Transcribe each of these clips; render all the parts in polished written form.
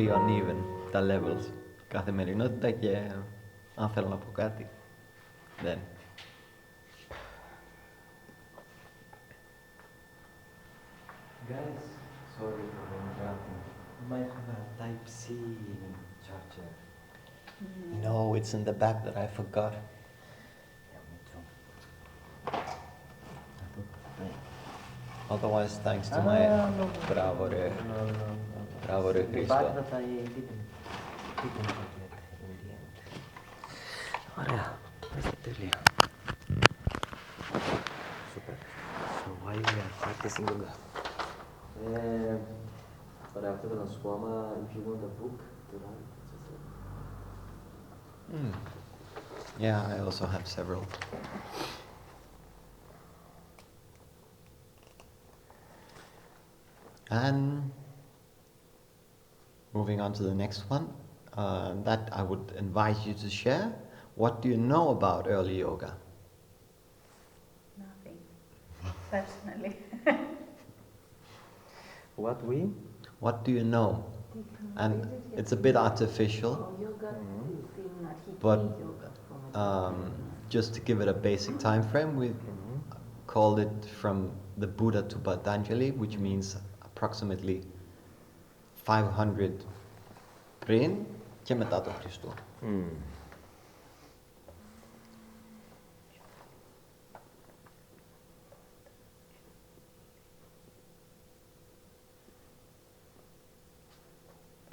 really uneven τα levels. Καθημερινότητα και αν θέλω να πω κάτι, δεν. Guys, sorry for interrupting. You might have a Type-C charger. No, it's in the back that I forgot. Yeah, me too. Otherwise, thanks to my bravo re The Christo. fact that I didn't forget in the end. Ωραία, είμαστε τέλεια. Super. So why we are practicing yoga? Ωραία, αυτό θέλω να σου πω, άμα if you want a book to write, just Yeah, I also have several. And moving on to the next one, that I would invite you to share. What do you know about early yoga? Nothing, personally. What do you know? And it's a bit artificial, but just to give it a basic time frame, we called it from the Buddha to Patanjali, which means approximately 500 πριν και μετά τον Χριστό.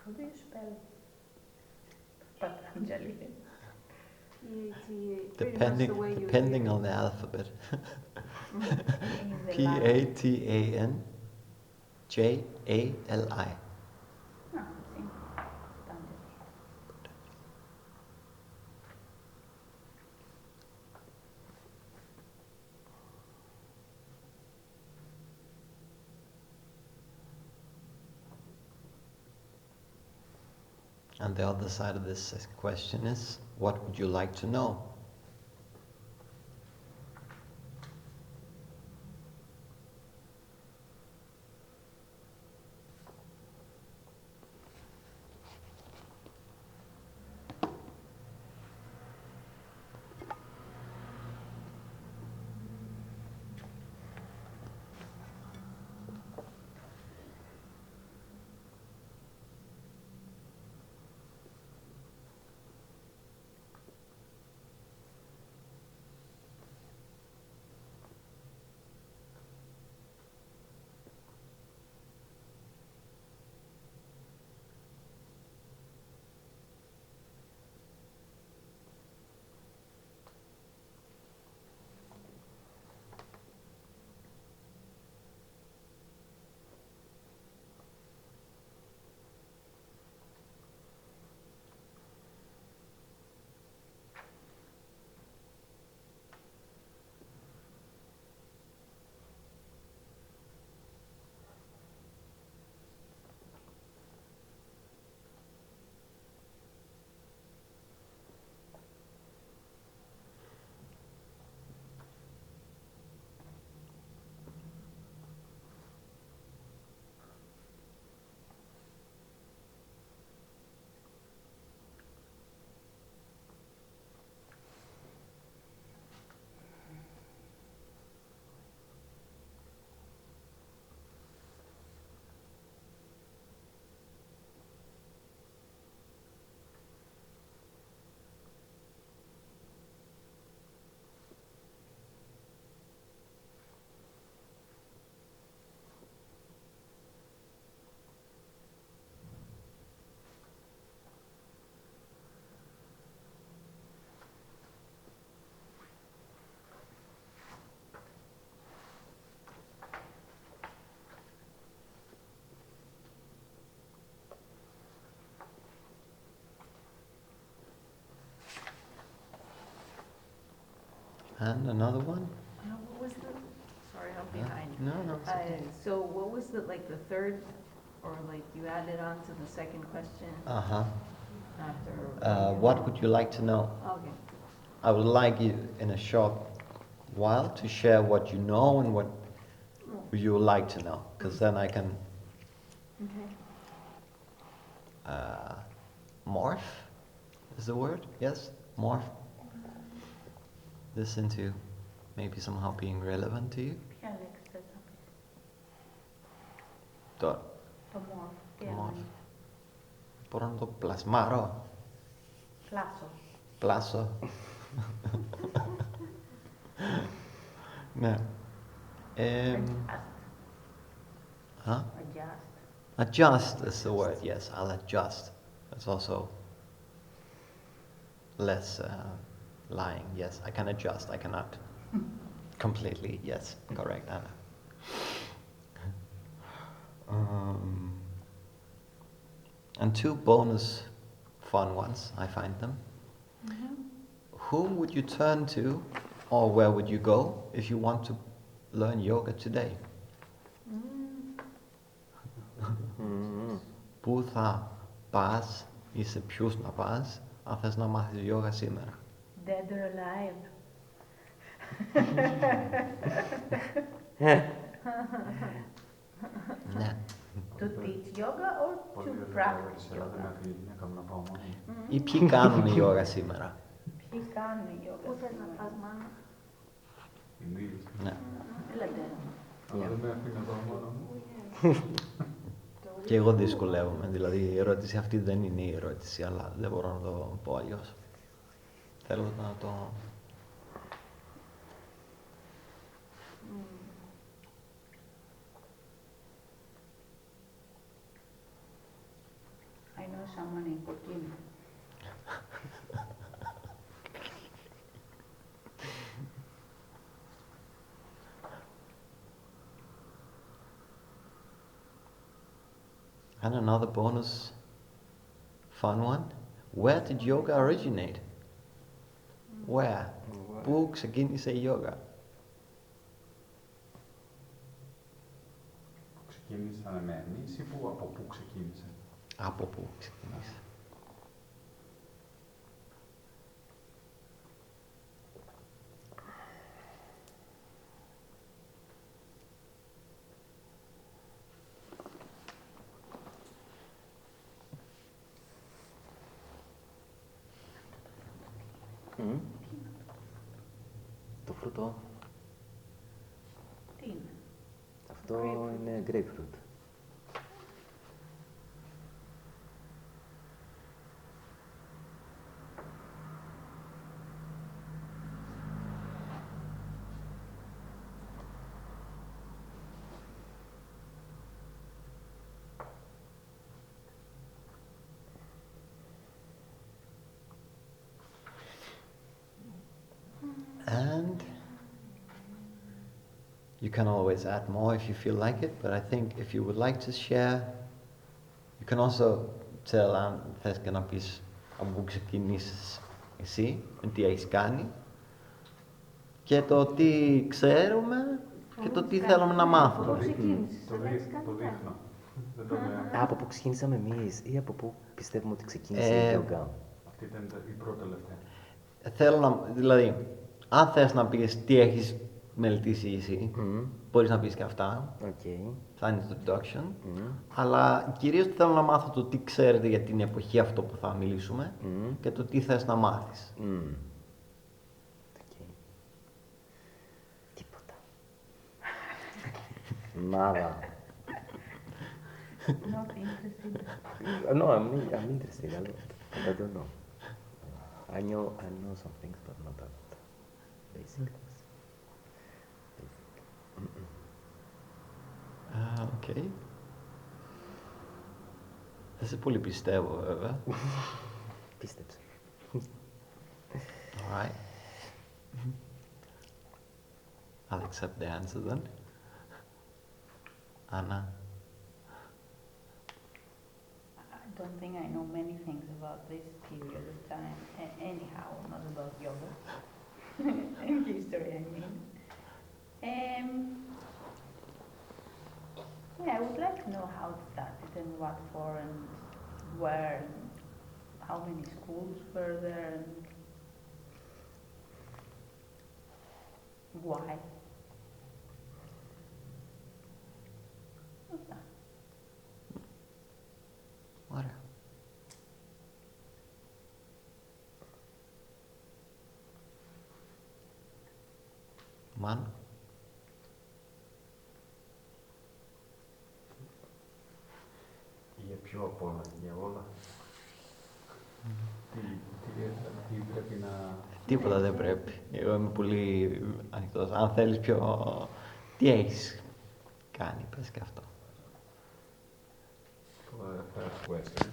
How do you spell Patanjali? Depending on the alphabet. Patanjali. Ah, sì, Patanjali. And the other side of this question is, what would you like to know? And another one? What was the? Sorry, I'm behind. No, it's okay. So what was the third, or you added on to the second question? After. What would you like to know? Okay. I would like you in a short while to share what you know and what you would like to know, because then I can. Okay. morph is the word, yes? Morph this into maybe somehow being relevant to you. Ποια λέξη θες να πεις? Το Το morph. Τι morph. εννοείς? Μπορώ να το πλασμάρω. Πλάσω. Πλάσω. Ναι. Adjust. Huh? Adjust. Adjust is the word, yes. I'll adjust. It's also less lying. Yes, I can adjust. I cannot completely. Yes, correct, Anna. And two bonus fun ones, I find them. Mhm. Whom would you turn to, or where would you go if you want to learn yoga today? Πού θα πας ή σε ποιους να πας αν θες να μάθεις yoga σήμερα? Dead or alive. Ναι. To teach yoga or to practice yoga? Ή ποιοι κάνουν yoga σήμερα? Ποιοι κάνουν yoga? Πού θες να πας, μάνα? Ναι. Έλατε. Αλλά δεν με αφήνει να πάω μόνο μου. Και εγώ δυσκολεύομαι, δηλαδή η ερώτηση αυτή δεν είναι η ερώτηση, αλλά δεν μπορώ να το πω αλλιώς. Θέλω να το... I know someone in Pekin. And another bonus fun one. Where did yoga originate? Where? Πού ξεκίνησε η yoga? Ξεκίνησαν με εμείς ή από πού ξεκίνησε? Από πού ξεκίνησε? Το φρούτο, Τι είναι? αυτό είναι grapefruit. And you can always add more if you feel like it, but I think if you would like to share, you can also tell αν θες και να πεις από πού ξεκινήσεις εσύ, με τι έχεις κάνει και το τι ξέρουμε και το τι θέλουμε να μάθουμε. Το δείχνω. Δεν το λέω. Από πού ξεκίνησαμε εμείς ή από πού πιστεύουμε ότι ξεκίνησε η yoga? Αυτή ήταν η πρώτη τελευταία. Θέλω να, δηλαδή, αν θες να πεις τι έχεις μελετήσει εσύ, μπορείς να πεις και αυτά. Okay. Θα είναι το introduction. Αλλά κυρίως θέλω να μάθω το τι ξέρετε για την εποχή αυτό που θα μιλήσουμε και το τι θες να μάθεις. Okay. Τίποτα. Nada. Not interested. No, I'm interested. I don't know. I know some things, but not that basic things. Okay. Δεν σε πολύ πιστεύω, βέβαια. Πίστεψε. Alright. I'll accept the answer then. Anna. I don't think I know many things about this period of time. Anyhow, not about yoga. And history, I mean. Yeah, I would like to know how it started and what for and where and how many schools were there and why. Ωραία. Μάνο. Για ποιο απ' όλα, για όλα. Τι πρέπει να... Τίποτα δεν πρέπει. Εγώ είμαι πολύ ανοιχτός. Αν θέλεις πιο... Τι έχεις κάνει, πες και αυτό. First question.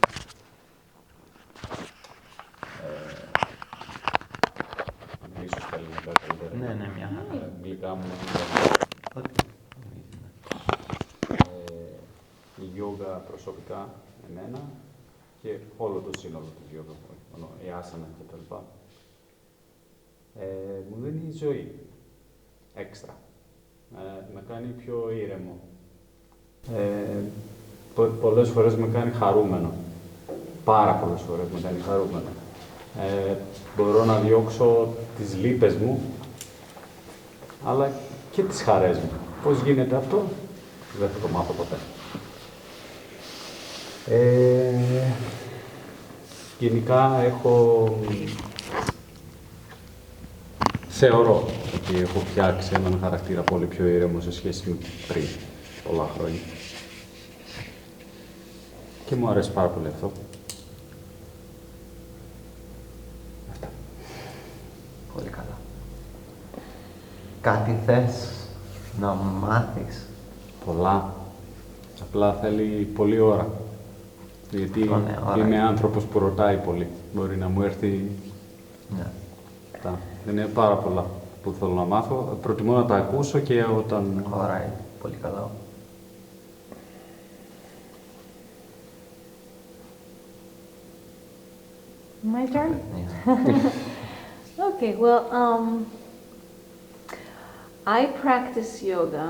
Ίσως καλύτερα καλύτερα. Ναι, μια χαρά. Αγγλικά μου Ό,τι. η γιόγκα προσωπικά, εμένα, και όλο το σύνολο της γιόγκα, η άσανα και τα λοιπά. Μου δίνει ζωή, έξτρα. Με κάνει πιο ήρεμο. Πολλές φορές με κάνει χαρούμενο. Πάρα πολλές φορές με κάνει χαρούμενο. Μπορώ να διώξω τις λύπες μου, αλλά και τις χαρές μου. Πώς γίνεται αυτό, δεν θα το μάθω ποτέ. Γενικά θεωρώ ότι έχω φτιάξει έναν χαρακτήρα πολύ πιο ήρεμο σε σχέση με πριν πολλά χρόνια. Και μου αρέσει πάρα πολύ αυτό. Αυτά. Πολύ καλά. Κάτι θες να μάθεις? Πολλά. Απλά θέλει πολλή ώρα. Γιατί είμαι άνθρωπος που ρωτάει πολύ. Μπορεί να μου έρθει... Ναι. Είναι πάρα πολλά που θέλω να μάθω. Προτιμώ να τα ακούσω και όταν... Ωραία, πολύ καλά. My turn? Yeah. Okay, well, I practice yoga.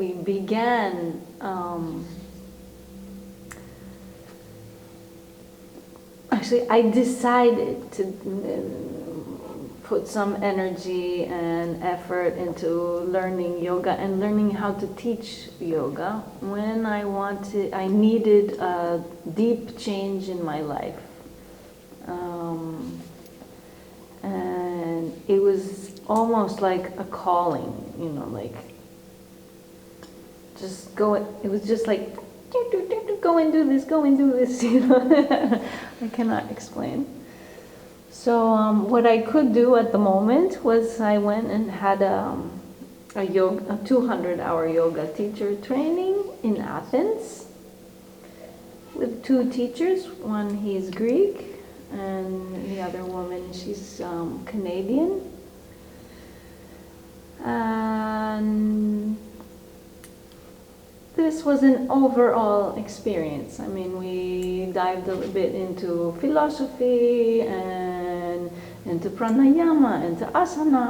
We began actually, I decided to put some energy and effort into learning yoga and learning how to teach yoga when I needed a deep change in my life. And it was almost like a calling, you know, like just go, it was just like, go and do this, go and do this, you know. I cannot explain. So what I could do at the moment was I went and had a 200-hour yoga teacher training in Athens with 2 teachers. One, he's Greek, and the other woman, she's Canadian. And this was an overall experience. I mean, we dived a bit into philosophy and into pranayama, into asana.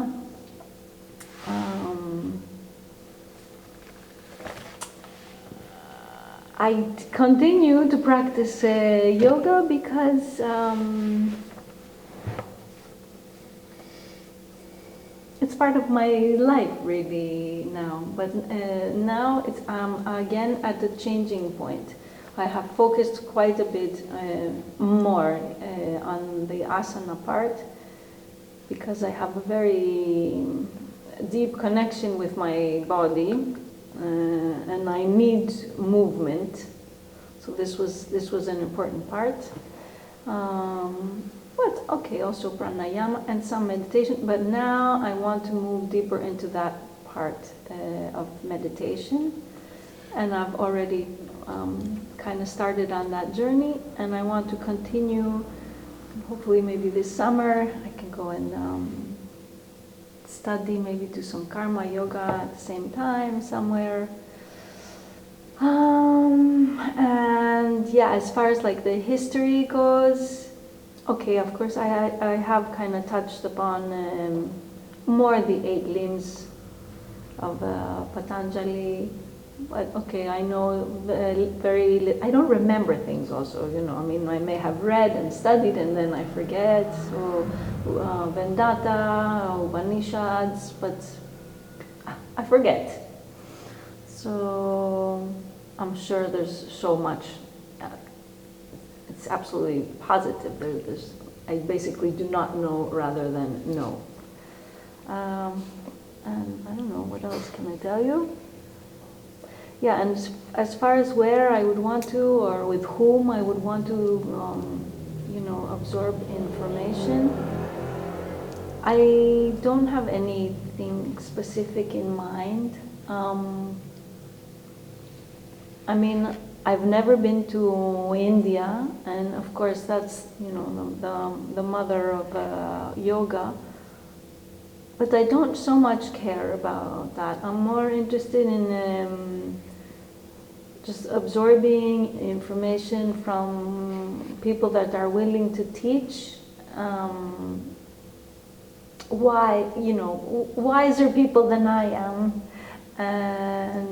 I continue to practice yoga because it's part of my life really now. But now I'm again at the changing point. I have focused quite a bit more on the asana part because I have a very deep connection with my body. And I need movement, so this was an important part. But okay, also pranayama and some meditation. But now I want to move deeper into that part of meditation, and I've already kind of started on that journey, and I want to continue. Hopefully, maybe this summer I can go and study, maybe do some karma yoga at the same time somewhere. And yeah, as far as like the history goes, okay, of course I have kind of touched upon more the 8 limbs of Patanjali, but okay, I know I don't remember things also, you know, I mean, I may have read and studied and then I forget, so Vendata, Upanishads, but I forget. So I'm sure there's so much, it's absolutely positive, I basically do not know rather than know. And I don't know, what else can I tell you? Yeah, and as far as where I would want to, or with whom I would want to, absorb information, I don't have anything specific in mind. I mean, I've never been to India, and of course that's, the mother of yoga. But I don't so much care about that. I'm more interested in just absorbing information from people that are willing to teach. Wiser people than I am, and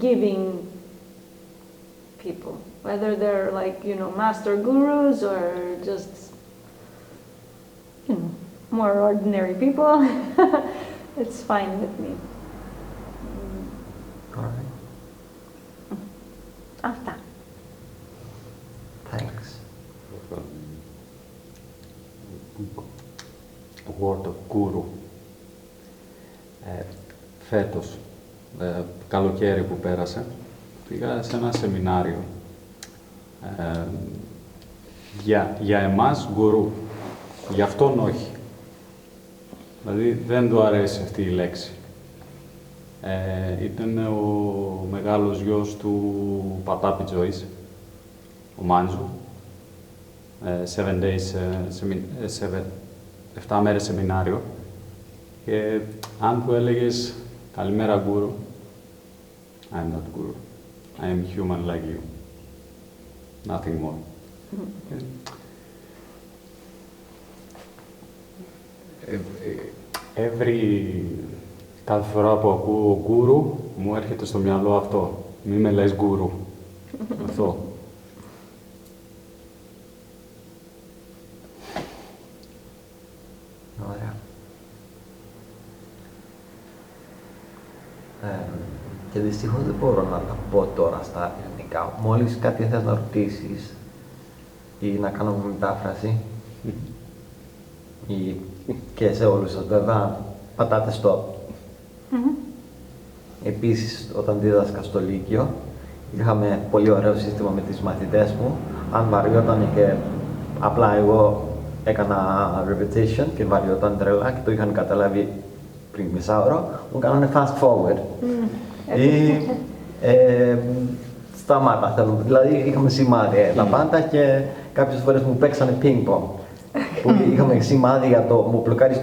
giving people, whether they're master gurus or just, more ordinary people. It's fine with me. All right. Αυτά. Thanks. Word of Guru. Φέτος, καλοκαίρι που πέρασε, πήγα σε ένα σεμινάριο. Για εμάς, γκουρού. Για αυτόν όχι. Δηλαδή, δεν του αρέσει αυτή η λέξη. Ήταν ο μεγάλος γιος του Πατάπη Τζοής, ο Μάντζου. 7 μέρες σεμινάριο. Και αν του έλεγες «Καλημέρα, γκουρού», I'm not guru. I am human like you. Nothing more. Κάθε φορά που ακούω γκουρου, μου έρχεται στο μυαλό αυτό. Μη με λες γκουρου. Αυτό. Ωραία. Και δυστυχώς δεν μπορώ να τα πω τώρα στα ελληνικά. Μόλις κάτι θες να ρωτήσεις ή να κάνω μετάφραση, ή και σε όλους σας βέβαια, πατάτε stop. Επίσης, όταν δίδασκα στο Λύκειο, είχαμε πολύ ωραίο σύστημα με τις μαθητές μου. Αν βαριόταν και απλά εγώ έκανα repetition και βαριόταν τρελά και το είχαν καταλάβει πριν μισάωρο, μου κάνανε fast forward. Ή σταμάτα, θέλω. Δηλαδή είχαμε σημάδια τα πάντα και κάποιες φορές μου παίξανε ping-pong. Που είχαμε σημάδι για το μου μπλοκάρεις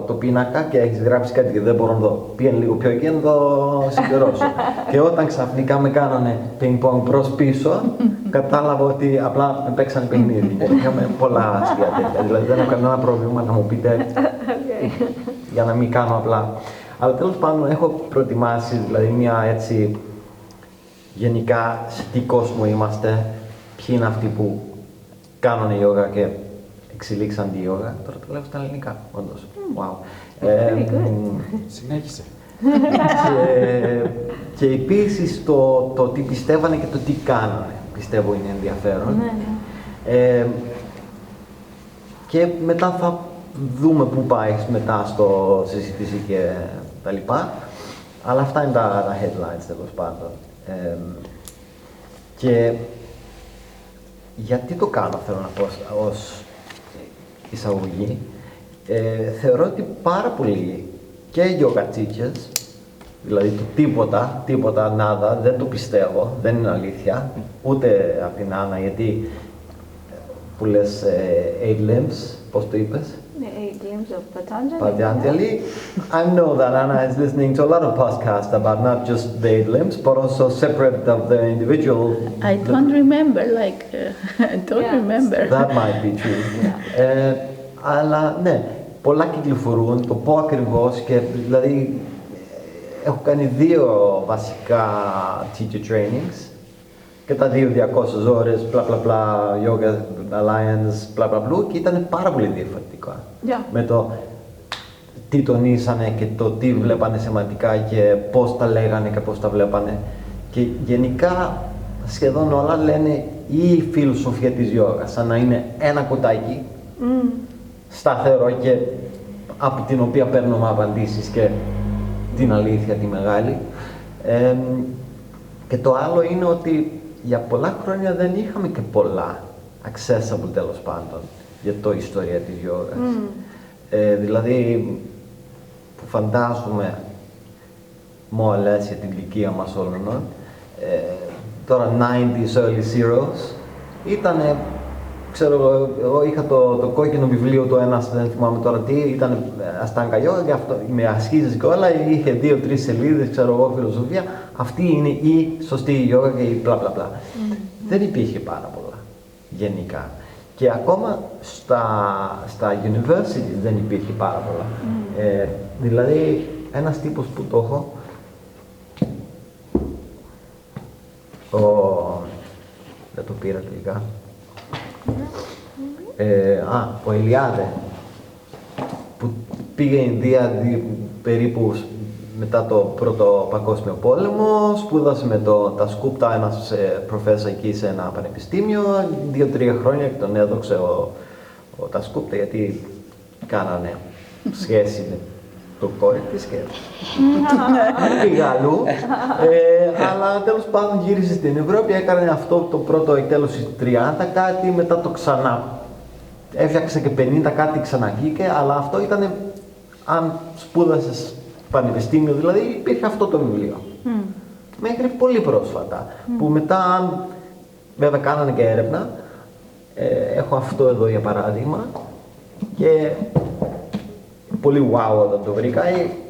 το πίνακα και έχεις γράψει κάτι και δεν μπορώ να το πήγαινε λίγο πιο εκεί να το συμπληρώσω. Και όταν ξαφνικά με κάνανε ping-pong προς-πίσω, κατάλαβα ότι απλά με παίξανε παιχνίδι. Και είχαμε πολλά αστεία τέτοια. Δηλαδή δεν έχω κανένα πρόβλημα να μου πείτε για να μην κάνω απλά. Αλλά τέλος πάντων έχω προετοιμάσει δηλαδή μια έτσι γενικά σε τι κόσμο είμαστε, ποιοι είναι αυτοί που κάνουν ιόγα και εξελίξαν τη ιόγα. Τώρα το λέω στα ελληνικά, όντως. Wow. Συνέχισε. Και επίσης το τι πιστεύανε και το τι κάνανε, πιστεύω είναι ενδιαφέρον. Και μετά θα δούμε πού πάει μετά στο συζήτηση και τα λοιπά. Αλλά αυτά είναι τα headlines τέλος πάντων. Και γιατί το κάνω, θέλω να πω ως εισαγωγή. Θεωρώ ότι πάρα πολλοί και yoga teachers, δηλαδή το τίποτα, νάδα, δεν το πιστεύω, δεν είναι αλήθεια, ούτε από την Άννα, γιατί που λες 8 limbs, πώς το είπες? The 8 limbs of Patanjali. Patanjali. I know that Anna is listening to a lot of podcasts about not just the 8 limbs, but also separate of the individual. I don't remember, I don't remember. That might be true. Αλλά ναι, πολλά κυκλοφορούν, το πω ακριβώς και δηλαδή έχω κάνει 2 βασικά teacher trainings και τα 200 ώρες, yoga alliance, και ήταν πάρα πολύ διαφορετικά. Με το τι τονίσανε και το τι βλέπανε σημαντικά και πώς τα λέγανε και πώς τα βλέπανε. Και γενικά σχεδόν όλα λένε η φιλοσοφία της γιόγας, σαν να είναι ένα κουτάκι σταθερό και από την οποία παίρνουμε απαντήσεις και την αλήθεια τη μεγάλη. Και το άλλο είναι ότι για πολλά χρόνια δεν είχαμε και πολλά accessible τέλος πάντων για το ιστορία της γιόγας. Δηλαδή, που φαντάζομαι more or less για την ηλικία μας όλων, τώρα 90s, early zeros, ήτανε, ξέρω εγώ είχα το κόκκινο βιβλίο του ένας, δεν θυμάμαι τώρα τι, ήταν Αστάγκα Γιόγα, και αυτό με ασχίζεις και όλα, είχε 2-3 σελίδες, ξέρω εγώ, φιλοσοφία. Αυτή είναι η σωστή γιόγα και η μπλα μπλα μπλα. Δεν υπήρχε πάρα πολλά, γενικά. Και ακόμα στα university δεν υπήρχε πάρα πολλά. Δηλαδή, ένας τύπος που το έχω, δεν το πήρα τελικά. Ο Ηλιάδε, που πήγε η Ινδία περίπου μετά το Πρώτο Παγκόσμιο Πόλεμο, σπούδασε με τα Σκούπτα, ένας προφέσορ εκεί σε ένα πανεπιστήμιο, 2-3 χρόνια και τον έδωξε τα Σκούπτα, γιατί κάνανε σχέση με το κόρη της και πήγε αλλού. Αλλά τέλος πάντων γύρισε στην Ευρώπη, έκανε αυτό το πρώτο εκτέλεση 30 κάτι, μετά το ξανά έφτιαξε και 50 κάτι, ξαναβγήκε, αλλά αυτό ήταν αν σπούδασες πανεπιστήμιο, δηλαδή υπήρχε αυτό το βιβλίο. Μέχρι πολύ πρόσφατα, που μετά, βέβαια κάνανε και έρευνα, έχω αυτό εδώ για παράδειγμα, και πολύ wow όταν το βρήκα,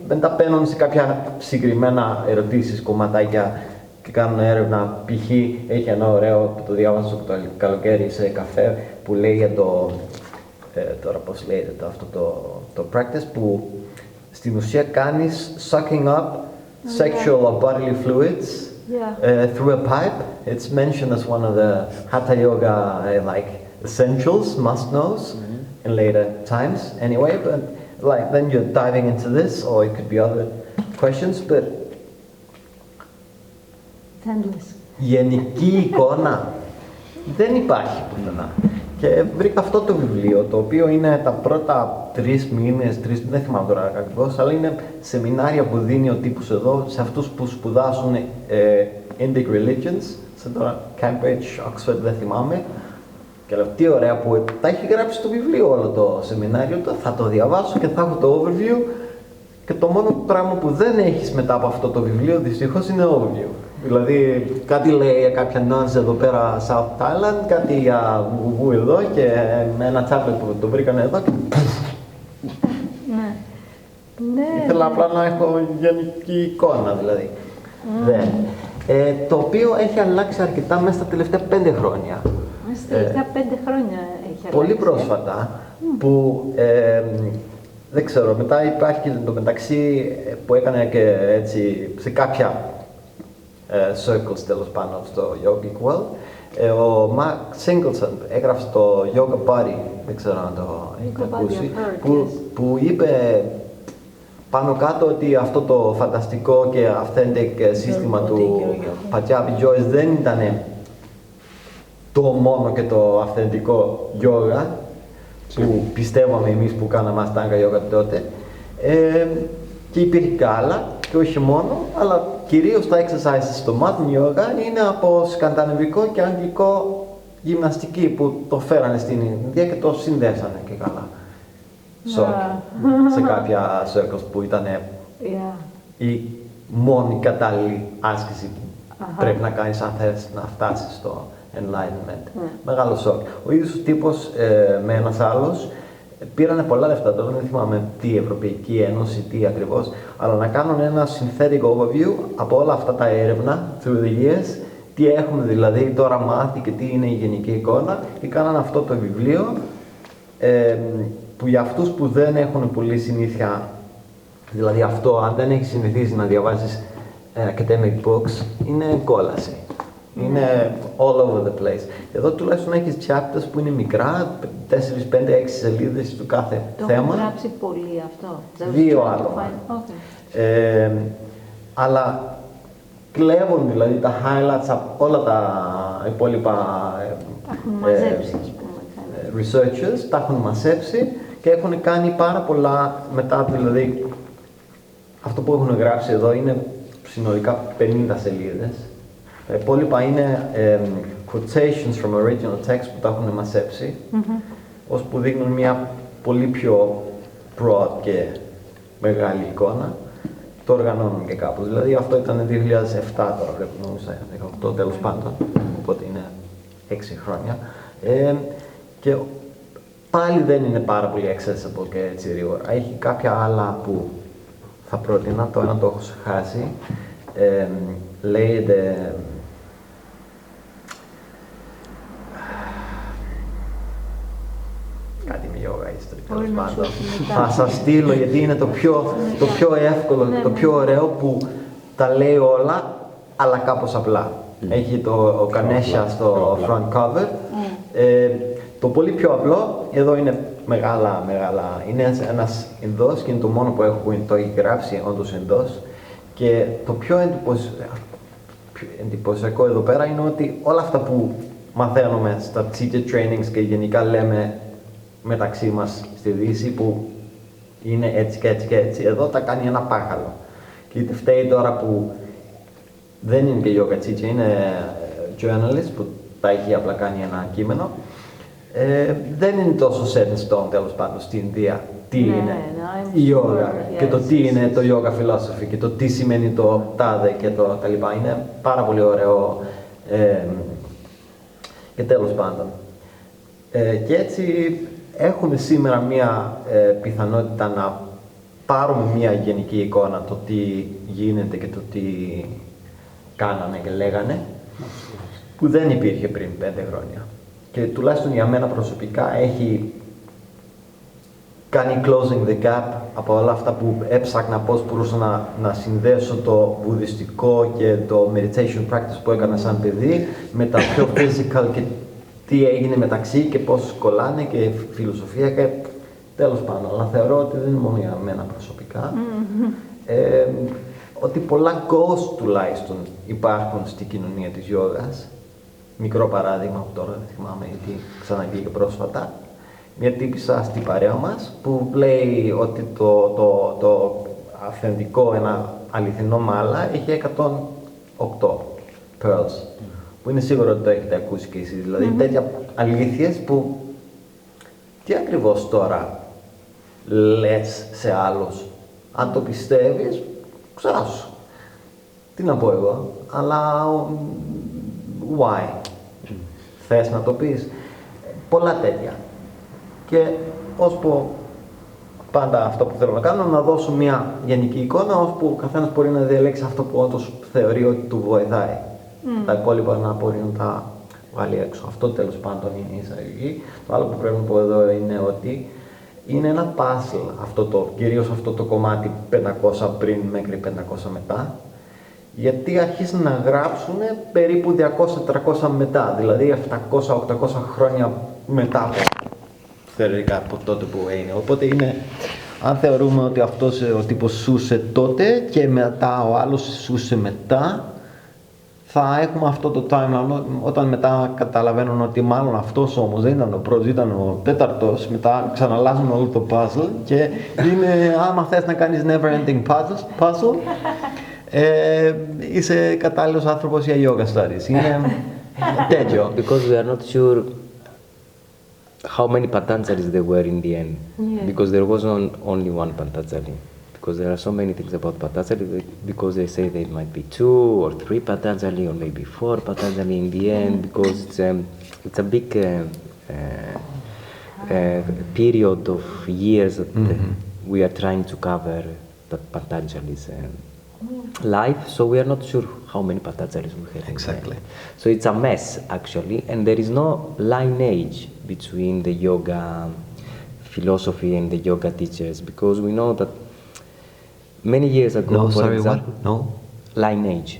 μετά παίρνουν σε κάποια συγκεκριμένα ερωτήσεις, κομματάκια και κάνουν έρευνα. Π.χ. έχει ένα ωραίο που το διάβασα το καλοκαίρι σε καφέ που λέει για τώρα πώς λέγεται αυτό το practice, που στην ουσία κάνεις sucking up sexual or bodily fluids through a pipe. It's mentioned as one of the Hatha Yoga like essentials, must-knows in later times anyway, but like then you're diving into this, or it could be other questions, but γενική εικόνα δεν υπάρχει πουθενά. Και βρήκα αυτό το βιβλίο, το οποίο είναι τα πρώτα 3 μήνες, δεν θυμάμαι τώρα ακριβώς, αλλά είναι σεμινάρια που δίνει ο τύπος εδώ σε αυτούς που σπουδάσουν Indic Religions, σε τώρα Cambridge, Oxford, δεν θυμάμαι. Και λέω, τι ωραία που τα έχει γράψει στο βιβλίο όλο το σεμινάριο, θα το διαβάσω και θα έχω το overview. Και το μόνο πράγμα που δεν έχεις μετά από αυτό το βιβλίο, δυστυχώς, είναι overview. Δηλαδή, κάτι λέει για κάποια nuns εδώ πέρα, South Thailand, κάτι για βουβού εδώ και ένα tablet που το βρήκανε εδώ και... Ήθελα απλά να έχω γενική εικόνα, δηλαδή. Το οποίο έχει αλλάξει αρκετά μέσα στα τελευταία 5 χρόνια. Μέσα στα τελευταία 5 χρόνια έχει αλλάξει. Πολύ πρόσφατα, που δεν ξέρω, μετά υπάρχει και το μεταξύ που έκανε και έτσι σε κάποια circles τέλος πάνω στο yogic world. Ο Mark Singleton έγραψε το Yoga Body, δεν ξέρω αν το έχετε ακούσει, που είπε πάνω κάτω ότι αυτό το φανταστικό και authentic σύστημα του Punjabi Joys δεν ήταν το μόνο και το αυθεντικό yoga που πιστεύαμε εμείς που κάναμε Αστάγκα Yoga τότε, και υπήρχε και άλλα και όχι μόνο, αλλά κυρίως τα exercises στο modern yoga είναι από σκανδιναβικό και αγγλικό γυμναστική που το φέρανε στην Ινδία και το συνδέσανε και καλά. Σε κάποια circles που ήταν η μόνη κατάλληλη άσκηση που πρέπει να κάνεις αν θες να φτάσεις στο enlightenment. Μεγάλο σοκ. Ο ίδιος ο τύπος με ένας άλλος πήρανε πολλά λεφτά, τώρα δεν θυμάμαι τι Ευρωπαϊκή Ένωση, τι ακριβώς, αλλά να κάνουν ένα synthetic overview από όλα αυτά τα έρευνα through the years, τι έχουμε δηλαδή τώρα μάθει και τι είναι η γενική εικόνα, και κάνανε αυτό το βιβλίο που για αυτούς που δεν έχουν πολύ συνήθεια, δηλαδή αυτό αν δεν έχεις συνηθίσει να διαβάζεις academic books, είναι κόλαση. Είναι all over the place. Εδώ τουλάχιστον έχεις chapters που είναι μικρά, 4, 5, 6 σελίδες του κάθε θέμα. Το έχω γράψει πολύ αυτό. 2 άτομα. Αλλά κλέβουν δηλαδή τα highlights από όλα τα υπόλοιπα τα έχουν μαζέψει, ας πούμε, researchers, τα έχουν μαζέψει και έχουν κάνει πάρα πολλά μετά, δηλαδή αυτό που έχουν γράψει εδώ είναι συνολικά 50 σελίδες. Τα υπόλοιπα είναι quotations from original text που τα έχουν μασέψει, ώσπου δείχνουν μια πολύ πιο broad και μεγάλη εικόνα. Το οργανώνουν και κάπως. Δηλαδή αυτό ήταν 2007 τώρα, πρέπει νομίζω, 18 τέλος πάντων, οπότε είναι 6 χρόνια. Και πάλι δεν είναι πάρα πολύ accessible και έτσι γρήγορα. Έχει κάποια άλλα που θα πρότεινα, το ένα το έχω χάσει. Λέγεται... Κάτι με yoga history, τέλος πάντων. Θα σας στείλω γιατί είναι το πιο εύκολο, το πιο ωραίο που τα λέει όλα, αλλά κάπως απλά. Έχει το Ganesha στο front cover. Το πολύ πιο απλό, εδώ είναι μεγάλα. Είναι ένας Ινδός και είναι το μόνο που έχω που το έχει γράψει, όντως Ινδός. Και το πιο εντυπωσιακό εδώ πέρα είναι ότι όλα αυτά που μαθαίνουμε στα teacher trainings και γενικά λέμε μεταξύ μας στη Δύση που είναι έτσι και έτσι και έτσι, εδώ τα κάνει ένα πάχαλο. Και είτε φταίει τώρα που δεν είναι και yoga teacher, είναι journalist που τα έχει απλά κάνει ένα κείμενο. Δεν είναι τόσο set in stone τέλος πάντων στην Ινδία τι είναι η yoga και το τι είναι το yoga philosophy και το τι σημαίνει το τάδε και το τα λοιπά. Είναι πάρα πολύ ωραίο και τέλος πάντων. Και έτσι έχουμε σήμερα μία πιθανότητα να πάρουμε μία γενική εικόνα το τι γίνεται και το τι κάνανε και λέγανε που δεν υπήρχε πριν 5 χρόνια. Και τουλάχιστον για μένα προσωπικά έχει κάνει closing the gap από όλα αυτά που έψαχνα πώς μπορούσα να συνδέσω το βουδιστικό και το meditation practice που έκανα σαν παιδί με τα πιο physical και τι έγινε μεταξύ και πώς κολλάνε και φιλοσοφία και τέλος πάντων. Αλλά θεωρώ ότι δεν είναι μόνο για μένα προσωπικά. Ότι πολλά ghosts τουλάχιστον υπάρχουν στην κοινωνία της γιόγας. Μικρό παράδειγμα που τώρα δεν θυμάμαι γιατί ξαναγγείλε πρόσφατα. Μια τύπισσα στην παρέα μας που λέει ότι το αυθεντικό, ένα αληθινό μάλα έχει 108 pearls. Που είναι σίγουρο ότι το έχετε ακούσει και εσείς. Δηλαδή τέτοια αλήθειες που τι ακριβώς τώρα λες σε άλλους. Αν το πιστεύεις, ξάσου. Τι να πω εγώ, αλλά why. Θες να το πεις. Πολλά τέτοια. Και ώσπου πάντα αυτό που θέλω να κάνω, να δώσω μια γενική εικόνα, ώσπου ο καθένας μπορεί να διαλέξει αυτό που όντως θεωρεί ότι του βοηθάει. Τα υπόλοιπα να μπορεί να τα βγάλει έξω. Αυτό τέλος πάντων είναι η εισαγωγή. Το άλλο που πρέπει να πω εδώ είναι ότι είναι ένα puzzle, κυρίως αυτό το κομμάτι 500 πριν μέχρι 500 μετά, γιατί αρχίζουν να γράψουν περίπου 200-300 μετά, δηλαδή 700-800 χρόνια μετά θεωρητικά από τότε που είναι. Οπότε είναι, αν θεωρούμε ότι αυτός ο τύπος σούσε τότε και μετά ο άλλος σούσε μετά, θα έχουμε αυτό το timeline, όταν μετά καταλαβαίνουν ότι μάλλον αυτός όμως δεν ήταν ο πρώτος, ήταν ο τέταρτος, μετά ξαναλάζουν όλο το puzzle και είναι, άμα θες να κάνεις never ending puzzle, είσαι κατάλληλος άνθρωπος για yoga studies. Είναι τέτοιο. Because we are not sure how many Patanjalis there were in the end. Yeah. Because there wasn't only one Patanjali. Because there are so many things about Patanjali, because they say there might be 2 or 3 Patanjali or maybe 4 Patanjali in the end, because it's a big period of years that we are trying to cover the Patanjali's life, so we are not sure how many Patanjalis we have. Exactly. So it's a mess actually, and there is no lineage between the yoga philosophy and the yoga teachers, because we know that many years ago, No, for sorry, example, what? No? lineage.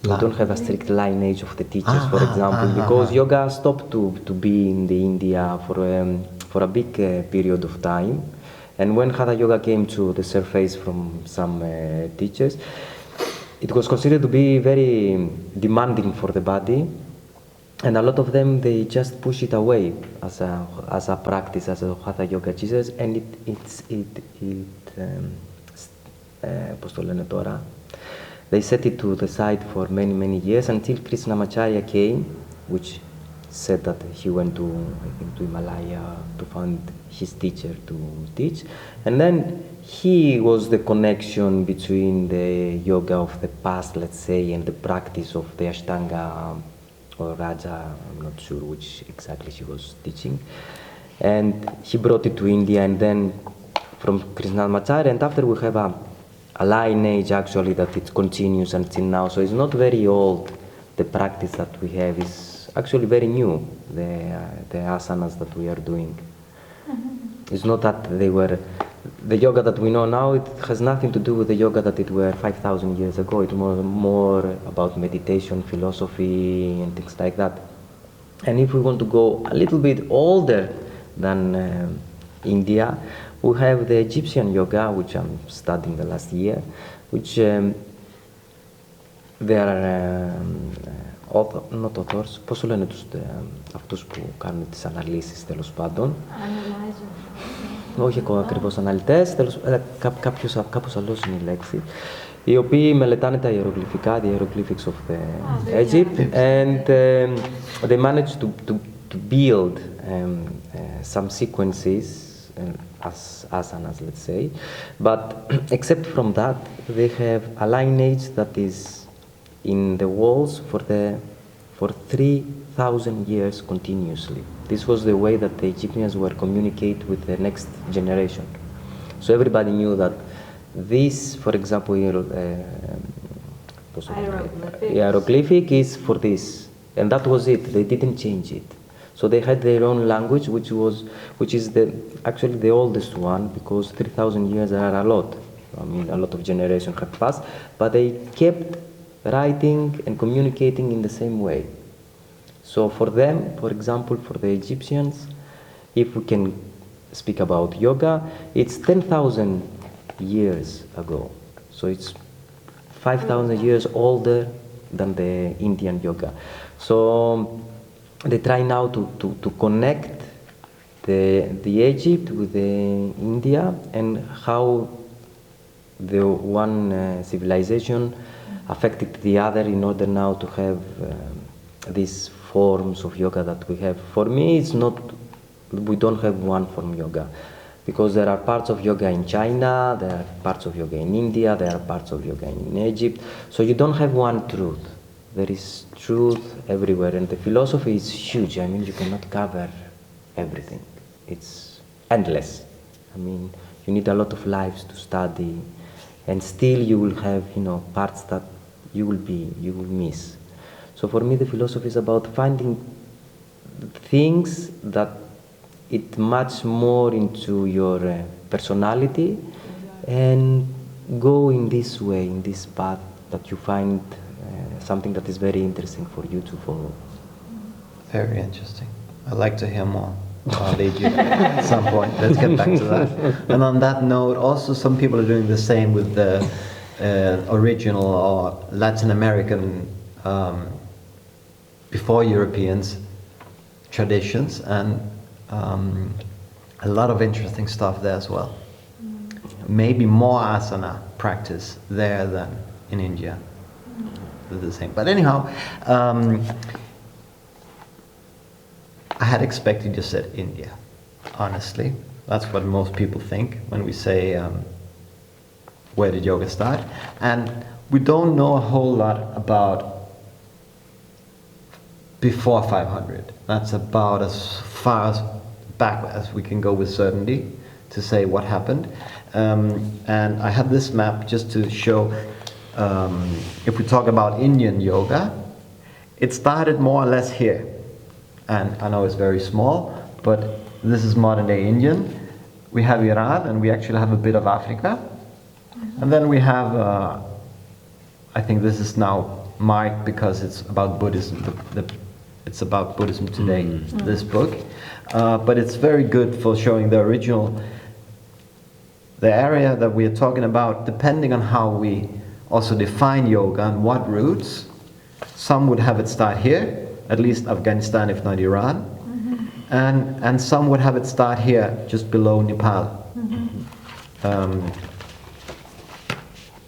We don't have a strict lineage of the teachers, for example, because yoga stopped to be in the India for a big period of time. And when Hatha Yoga came to the surface from some teachers, it was considered to be very demanding for the body, and a lot of them, they just push it away as a practice, as a Hatha Yoga teachers, and it πώς το λένε τώρα. They set it to the side for many years until Krishnamacharya came, which said that he went to, I think, to Himalaya to find his teacher to teach. And then he was the connection between the yoga of the past, let's say, and the practice of the Ashtanga or Raja, I'm not sure which exactly she was teaching. And he brought it to India, and then from Krishnamacharya, and after we have a lineage actually that it continues until now. So it's not very old. The practice that we have is actually very new, the asanas that we are doing. It's not that they were, the yoga that we know now, it has nothing to do with the yoga that it were 5,000 years ago. It was more about meditation, philosophy, and things like that. And if we want to go a little bit older than India, we have the Egyptian yoga, which I'm studying the last year, which there are not authors, πώς το λένε αυτούς που κάνουν τις αναλύσεις τέλος πάντων. Όχι ακριβώς αναλυτές, κάπως αλλιώς είναι η λέξη, οι οποίοι μελετάνε τα ιερογλυφικά, the hieroglyphics of Egypt, and they managed to build some sequences as asanas, let's say, but except from that, they have a lineage that is in the walls for 3,000 years continuously. This was the way that the Egyptians were communicate with the next generation. So everybody knew that this, for example, hieroglyphic is for this, and that was it. They didn't change it. So they had their own language, which is actually the oldest one, because 3,000 years are a lot. I mean, a lot of generations have passed, but they kept writing and communicating in the same way. So for them, for example, for the Egyptians, if we can speak about yoga, it's 10,000 years ago. So it's 5,000 years older than the Indian yoga. So they try now to connect the Egypt with the India, and how the one civilization affected the other in order now to have these forms of yoga that we have. For me, it's not, we don't have one form yoga, because there are parts of yoga in China, there are parts of yoga in India, there are parts of yoga in Egypt. So you don't have one truth. There is truth everywhere, and the philosophy is huge. I mean, you cannot cover everything. It's endless. I mean, you need a lot of lives to study, and still you will have, parts that you will miss. So for me, the philosophy is about finding things that it match more into your personality, and go in this way, in this path, that you find something that is very interesting for you to follow. Very interesting. I'd like to hear more about Egypt at some point. Let's get back to that. And on that note, also some people are doing the same with the original or Latin American, before Europeans, traditions, and a lot of interesting stuff there as well. Maybe more asana practice there than in India. The same. But anyhow, I had expected you said India, honestly. That's what most people think when we say, where did yoga start? And we don't know a whole lot about before 500. That's about as far back as we can go with certainty to say what happened. And I have this map just to show, if we talk about Indian yoga, it started more or less here. And I know it's very small, but this is modern day Indian. We have Iran, and we actually have a bit of Africa. And then we have, I think this is now marked because it's about Buddhism. It's about Buddhism today, this book. But it's very good for showing the original, the area that we are talking about, depending on how we also define yoga and what roots. Some would have it start here, at least Afghanistan, if not Iran. And some would have it start here, just below Nepal.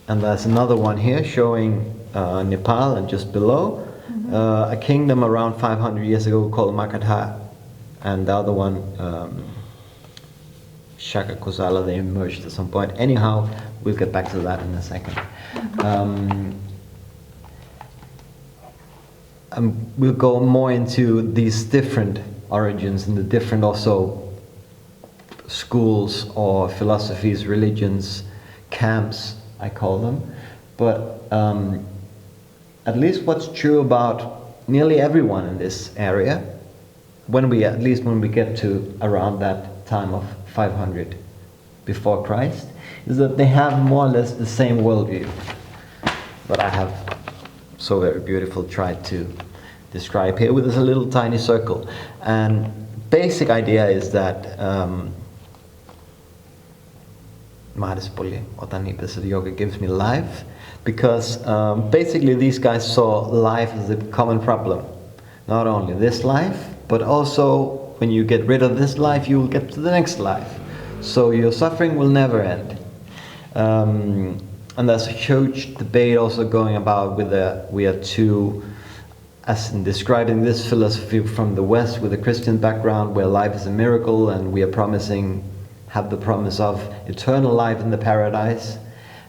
And there's another one here showing Nepal, and just below a kingdom around 500 years ago called Magadha, and the other one Shaka Kosala, they emerged at some point. Anyhow, we'll get back to that in a second. We'll go more into these different origins and the different also schools or philosophies, religions, camps, I call them. But at least what's true about nearly everyone in this area, at least when we get to around that time of 500 before Christ, is that they have more or less the same worldview. But I have so very beautiful tried to describe here with this little tiny circle. And basic idea is that yoga gives me life, because basically these guys saw life as a common problem. Not only this life, but also when you get rid of this life, you will get to the next life. So your suffering will never end. And there's a huge debate also going about whether we are too, as in describing this philosophy from the West with a Christian background, where life is a miracle and we are have the promise of eternal life in the paradise,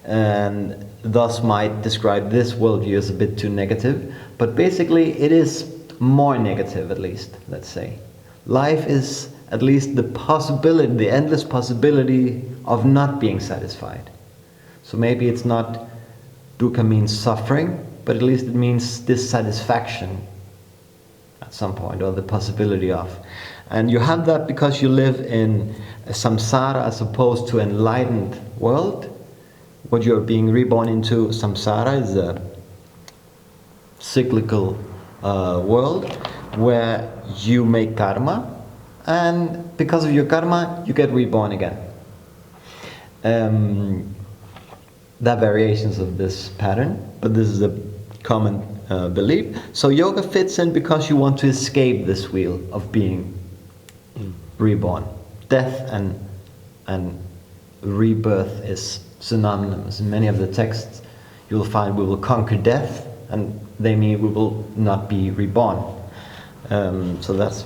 and thus might describe this worldview as a bit too negative. But basically it is more negative, at least, let's say. Life is at least the possibility, the endless possibility of not being satisfied. So maybe it's not, dukkha means suffering, but at least it means dissatisfaction at some point, or the possibility of. And you have that because you live in a samsara as opposed to an enlightened world. What you're being reborn into, samsara, is a cyclical world where you make karma, and because of your karma you get reborn again. There are variations of this pattern, but this is a common belief. So yoga fits in because you want to escape this wheel of being reborn. Death and rebirth is synonymous. In many of the texts you will find we will conquer death, and they mean we will not be reborn. So that's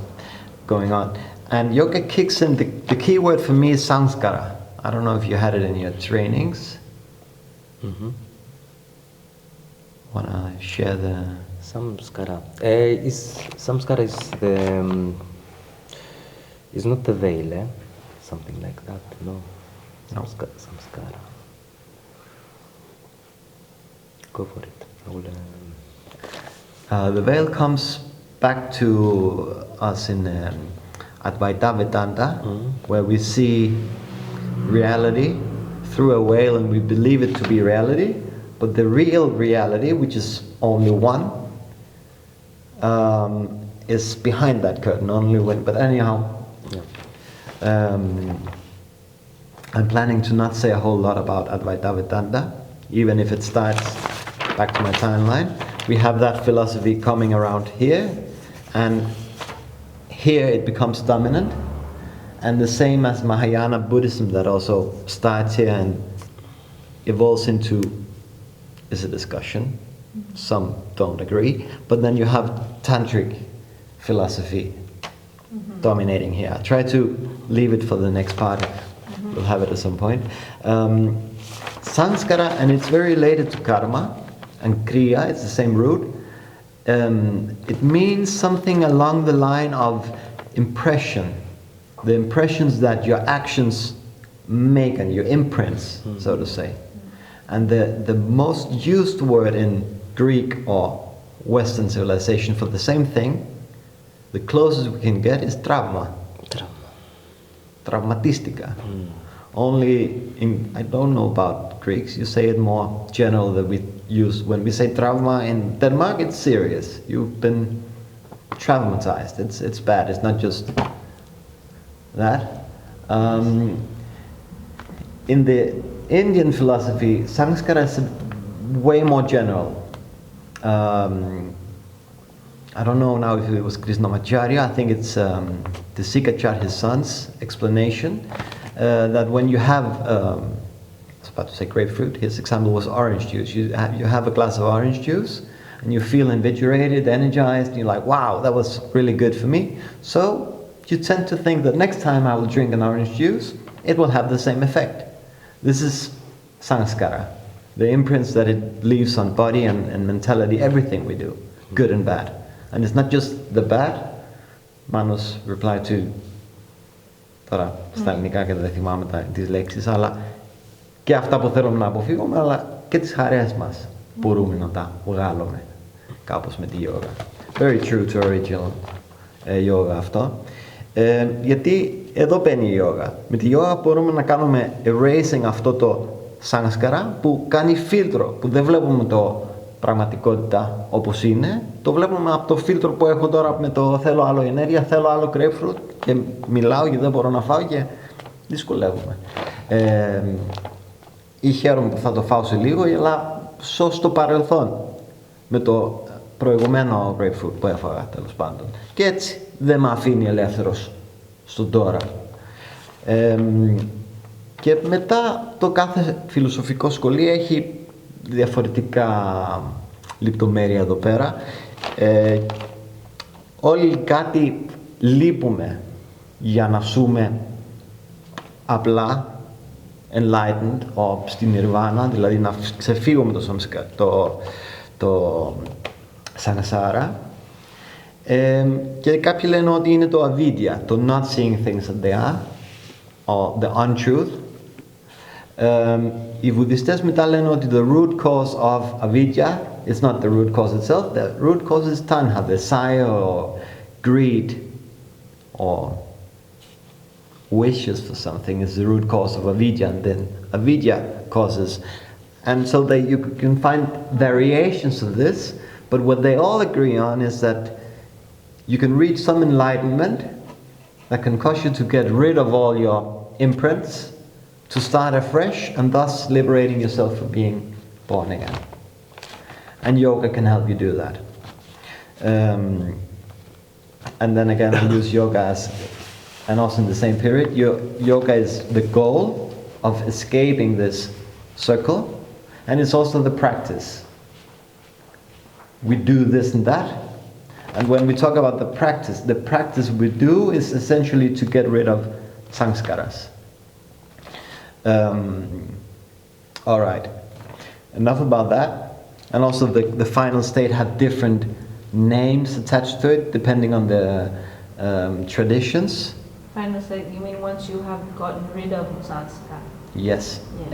going on. And yoga kicks in, the key word for me is sanskara. I don't know if you had it in your trainings. Wanna share the samskara? Samskara is the is not the veil, eh? Something like that. No. Samskara. Go for it. The veil comes back to us in Advaita Vedanta, where we see reality through a veil and we believe it to be reality, but the real reality, which is only one, is behind that curtain. But anyhow, I'm planning to not say a whole lot about Advaita Vedanta, even if it starts back to my timeline. We have that philosophy coming around here, and here it becomes dominant, and the same as Mahayana Buddhism, that also starts here and evolves into, is a discussion. Some don't agree, but then you have tantric philosophy dominating here. I try to leave it for the next part. We'll have it at some point. Sanskara, and it's very related to karma and kriya, it's the same root. It means something along the line of impression, the impressions that your actions make and your imprints, so to say. And the most used word in Greek or Western civilization for the same thing, the closest we can get, is trauma. Traumatistica. Only in, I don't know about Greeks, you say it more general that we use. When we say trauma in Denmark, it's serious. You've been traumatized. It's bad. It's not just that. In the Indian philosophy, sanskara is way more general. I don't know now if it was Krishnamacharya, I think it's Desikachar, his son's explanation, that when you have about to say grapefruit. His example was orange juice. You have a glass of orange juice, and you feel invigorated, energized. And you're like, wow, that was really good for me. So you tend to think that next time I will drink an orange juice, it will have the same effect. This is sanskara, the imprints that it leaves on body and mentality, everything we do, good and bad. And it's not just the bad. Manos replied to, τώρα στα ελληνικά και δεν θυμάμαι τις λέξεις, αλλά και αυτά που θέλουμε να αποφύγουμε, αλλά και τις χαρές μας μπορούμε να τα βγάλουμε κάπως με τη yoga. Very true to original yoga αυτό. Γιατί εδώ μπαίνει η yoga. Με τη yoga μπορούμε να κάνουμε erasing αυτό το sanskara που κάνει φίλτρο, που δεν βλέπουμε το πραγματικότητα όπως είναι, το βλέπουμε από το φίλτρο που έχω τώρα με το θέλω άλλο ενέργεια, θέλω άλλο grapefruit και μιλάω γιατί δεν μπορώ να φάω και δυσκολεύομαι. Ή χαίρομαι που θα το φάω σε λίγο, αλλά σω στο παρελθόν με το προηγουμένο grapefruit που έφαγα τέλος πάντων. Και έτσι δεν με αφήνει ελεύθερος στον τώρα. Και μετά το κάθε φιλοσοφικό σχολείο έχει διαφορετικά λεπτομέρεια εδώ πέρα. Όλοι κάτι λείπουμε για να ζούμε απλά enlightened στη nirvana, δηλαδή να ξεφύγουμε το samsara. Και κάποιοι λένε ότι είναι το avidya, το not seeing things as they are, or the untruth. Οι βουδιστές μετά λένε ότι the root cause of avidya is not the root cause itself, the root cause is tanha, desire or greed or wishes for something is the root cause of avidya, and then avidya causes. And so you can find variations of this, but what they all agree on is that you can reach some enlightenment that can cause you to get rid of all your imprints, to start afresh, and thus liberating yourself from being born again. And yoga can help you do that. And then again, I use yoga as, and also in the same period, yoga is the goal of escaping this circle, and it's also the practice. We do this and that, and when we talk about the practice we do is essentially to get rid of sanskaras. All right, enough about that. And also the final state had different names attached to it depending on the traditions. Final state, you mean once you have gotten rid of sanskara? Yes,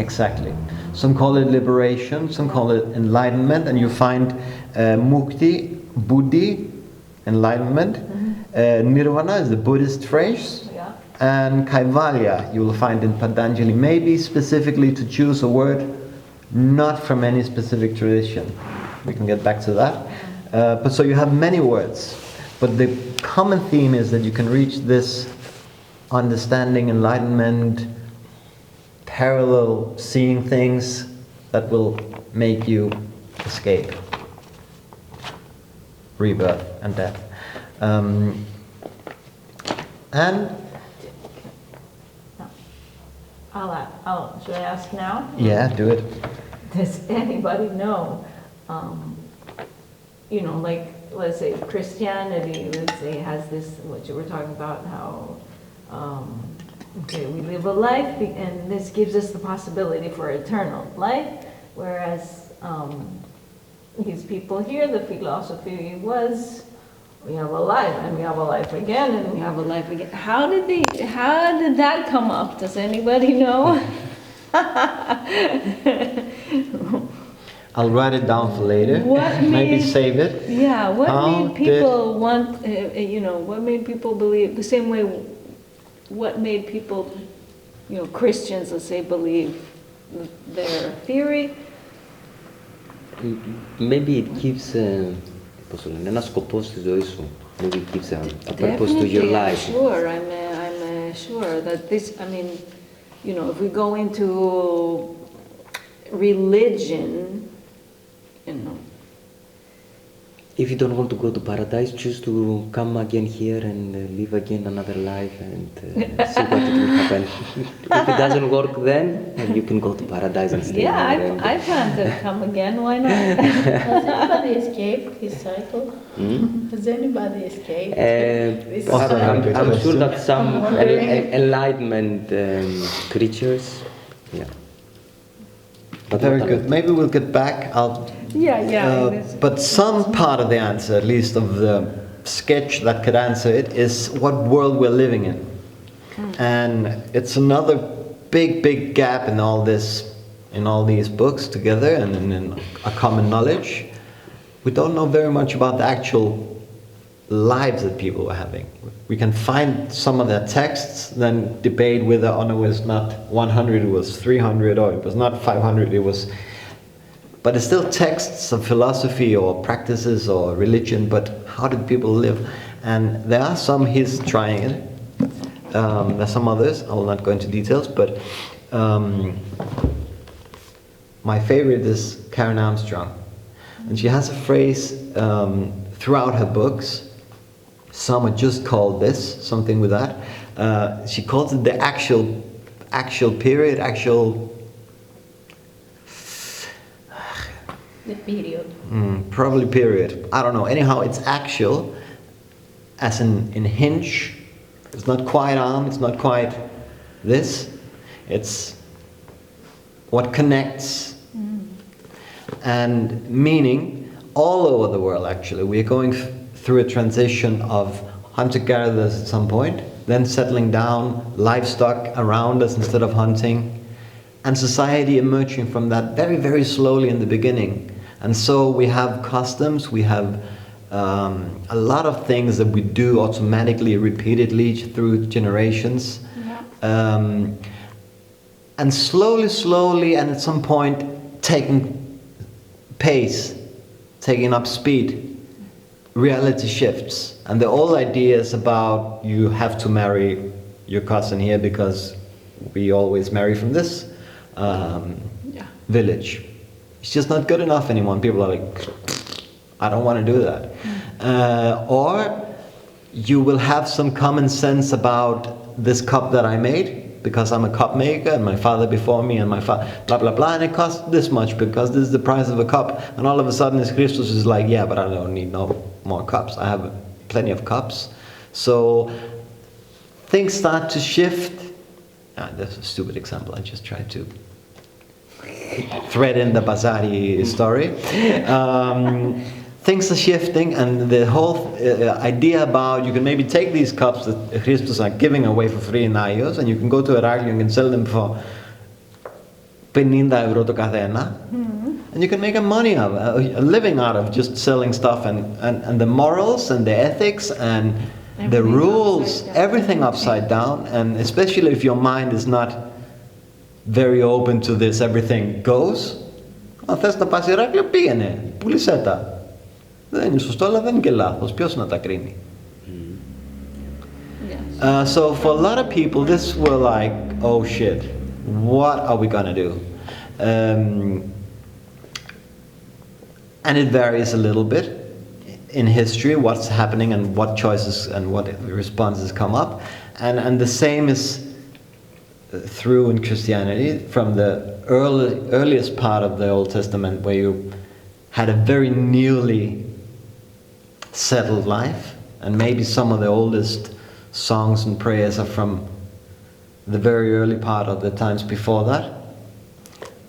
exactly. Some call it liberation, some call it enlightenment, and you find mukti, buddhi, enlightenment. Nirvana is the Buddhist phrase. Yeah. And kaivalya you will find in Patanjali, maybe specifically to choose a word not from any specific tradition. We can get back to that. But so you have many words, but the common theme is that you can reach this understanding, enlightenment, parallel seeing things that will make you escape rebirth and death. And should I ask now? yeah, do it. Does anybody know, like, let's say Christianity, let's say, has this, what you were talking about, how, okay, we live a life, and this gives us the possibility for eternal life, whereas these people here, the philosophy was, we have a life, and we have a life again, and we have a life again. How did that come up? Does anybody know? I'll write it down for later. Maybe save it. Yeah, what made people want, what made people believe, the same way, what made people, Christians, let's say, believe their theory? Maybe it gives ένα σκοπό στη ζωή σου. Maybe it gives a purpose to your life. I'm sure that this, if we go into religion, If you don't want to go to paradise, choose to come again here and live again another life and see what it will happen. If it doesn't work then you can go to paradise and stay Yeah, there. I plan to come again. Why not? Has anybody escaped his cycle? Has anybody escaped? This I'm sure that some wondering. enlightenment creatures, yeah. But Very not good. Maybe we'll get back. But some part of the answer, at least of the sketch that could answer it, is what world we're living in. And it's another big gap in all this, in all these books together and in a common knowledge. We don't know very much about the actual lives that people were having. We can find some of their texts, then debate whether it was not 100, it was 300, or it was not 500, it was... But it's still texts of philosophy or practices or religion, but how did people live? And there are some, he's trying it. There's some others, I will not go into details, but my favorite is Karen Armstrong. And she has a phrase throughout her books. Some are just called this, something with that. She calls it the actual period, The period. Probably period. I don't know. Anyhow, it's actual, as in hinge. It's not quite arm, it's not quite this. It's what connects. And meaning, all over the world actually, we're going through a transition of hunter-gatherers at some point, then settling down, livestock around us instead of hunting, and society emerging from that very, very slowly in the beginning. And so we have customs, we have a lot of things that we do automatically, repeatedly through generations. And slowly, and at some point, taking pace, taking up speed, reality shifts. And the old ideas about you have to marry your cousin here because we always marry from this village. It's just not good enough anymore. People are like, I don't want to do that. Or you will have some common sense about this cup that I made because I'm a cup maker and my father before me and my father, blah, blah, blah, and it costs this much because this is the price of a cup. And all of a sudden Christus is like, yeah, but I don't need no more cups. I have plenty of cups. So things start to shift. That's a stupid example. I just tried to thread in the Bazari story. Things are shifting, and the whole idea about you can maybe take these cups that Christus are giving away for free in Ios, and you can go to Heraklion and sell them for 50 € το καθένα, and you can make a living out of just selling stuff, and the morals and the ethics and the rules, everything upside down, and especially if your mind is not very open to this, everything goes. Αν θες να πας Ηράκλειο, πήγαινε, πούλησέ τα. Δεν είναι σωστό, αλλά δεν είναι και λάθος. Ποιος να τα κρίνει? So for a lot of people, this were like, oh shit, what are we gonna do? And it varies a little bit in history, what's happening and what choices and what responses come up. And the same is through in Christianity, from the earliest part of the Old Testament, where you had a very newly settled life, and maybe some of the oldest songs and prayers are from the very early part of the times before that.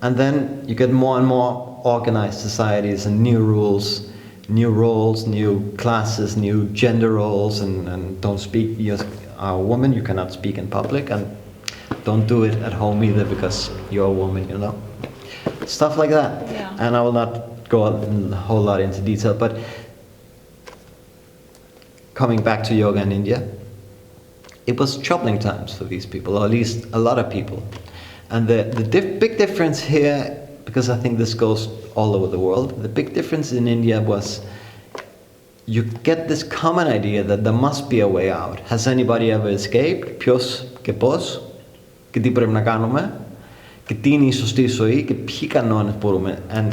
And then you get more and more organized societies and new rules, new roles, new classes, new gender roles, and don't speak, you're a woman, you cannot speak in public, and don't do it at home either because you're a woman, you know. Stuff like that. Yeah. And I will not go a whole lot into detail, but coming back to yoga in India, it was troubling times for these people, or at least a lot of people. And the big difference here, because I think this goes all over the world, the big difference in India was you get this common idea that there must be a way out. Has anybody ever escaped? Ποιος και πώς και τι πρέπει να κάνουμε και τι είναι η σωστή ζωή και ποιοι κανόνες μπορούμε. And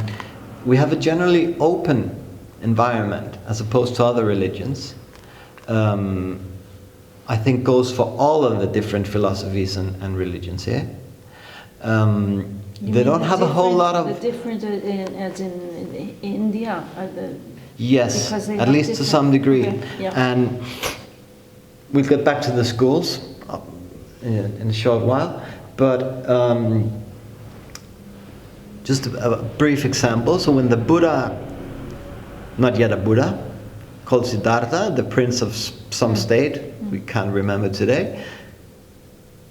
we have a generally open environment, as opposed to other religions, I think goes for all of the different philosophies and religions here. They don't have a whole lot of... The difference as in India? Yes, at least to some degree. Okay, yeah. And we'll get back to the schools in a short while. But just a brief example. So when the Buddha, not yet a Buddha, called Siddhartha, the prince of some state, we can't remember today,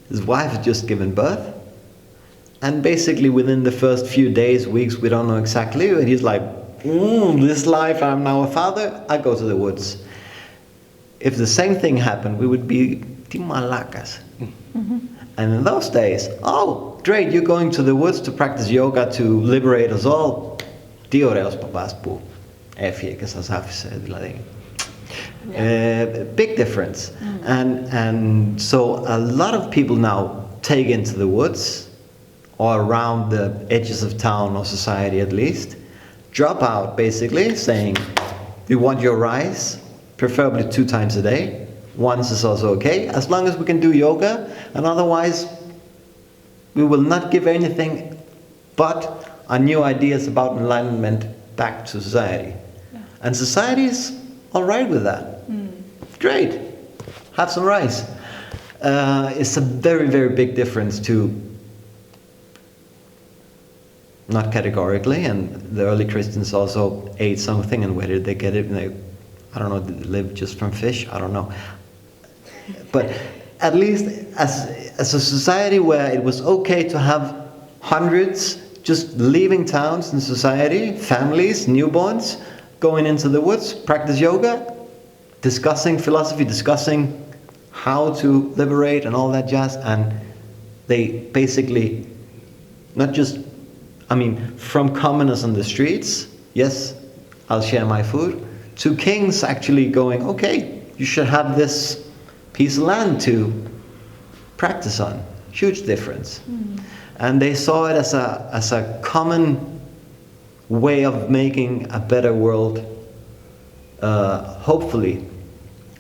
his wife had just given birth. And basically within the first few days, weeks, we don't know exactly, but he's like, this life, I'm now a father, I go to the woods. If the same thing happened, we would be timalakas. And in those days, oh, great, you're going to the woods to practice yoga to liberate us all. Τι ωραίος παπάς που έφυγε και σας άφησε, δηλαδή. Big difference. And so a lot of people now take into the woods, or around the edges of town or society at least, drop out basically, saying, we want your rice, preferably 2 times a day. Once is also okay, as long as we can do yoga, and otherwise we will not give anything but our new ideas about enlightenment back to society. Yeah. And society is all right with that. Great, have some rice. It's a very, very big difference to, not categorically, and the early Christians also ate something, and where did they get it? I don't know, did they live just from fish? I don't know. But at least as a society where it was okay to have hundreds just leaving towns in society, families, newborns, going into the woods, practice yoga, discussing philosophy, discussing how to liberate and all that jazz, and they basically, not just, I mean, from commoners on the streets, yes, I'll share my food, to kings actually going, okay, you should have this piece of land to practice on. Huge difference. And they saw it as a common way of making a better world. Hopefully,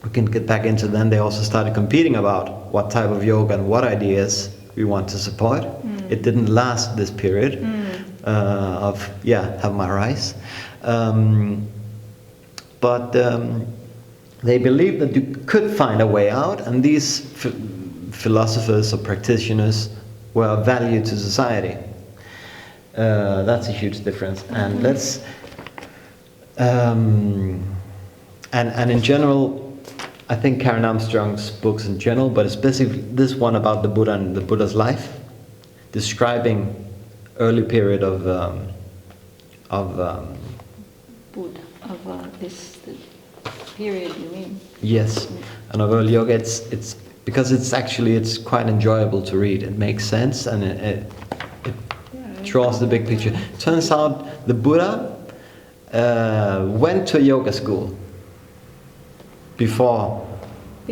we can get back into then. They also started competing about what type of yoga and what ideas we want to support. It didn't last this period of, have my rice. But they believed that you could find a way out, and these philosophers or practitioners were of value to society. That's a huge difference. And let's, and in general, I think Karen Armstrong's books in general, but especially this one about the Buddha and the Buddha's life, describing early period of Buddha, this period, you mean? Yes, and of early yoga, it's because it's quite enjoyable to read. It makes sense, and it draws the big picture. Turns out the Buddha went to a yoga school before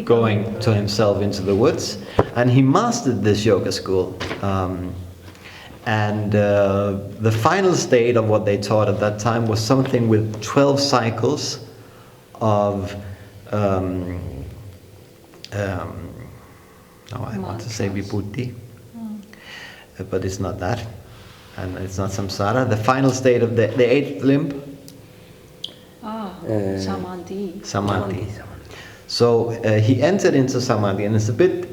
going to himself into the woods, and he mastered this yoga school. And the final state of what they taught at that time was something with 12 cycles of I want to say vibhuti, but it's not that, and it's not samsara. The final state of the 8th limb, samadhi. Samadhi. So he entered into samadhi, and it's a bit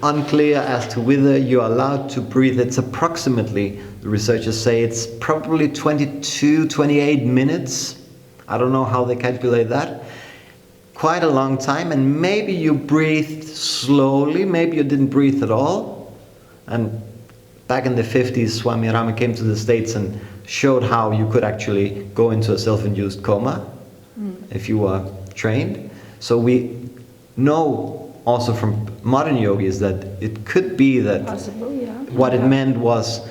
unclear as to whether you're allowed to breathe. It's approximately, the researchers say, it's probably 22, 28 minutes. I don't know how they calculate that. Quite a long time, and maybe you breathed slowly, maybe you didn't breathe at all. And back in the 50s, Swami Rama came to the States and showed how you could actually go into a self-induced coma if you were trained. So we know also from modern yogis that it could be that what it meant was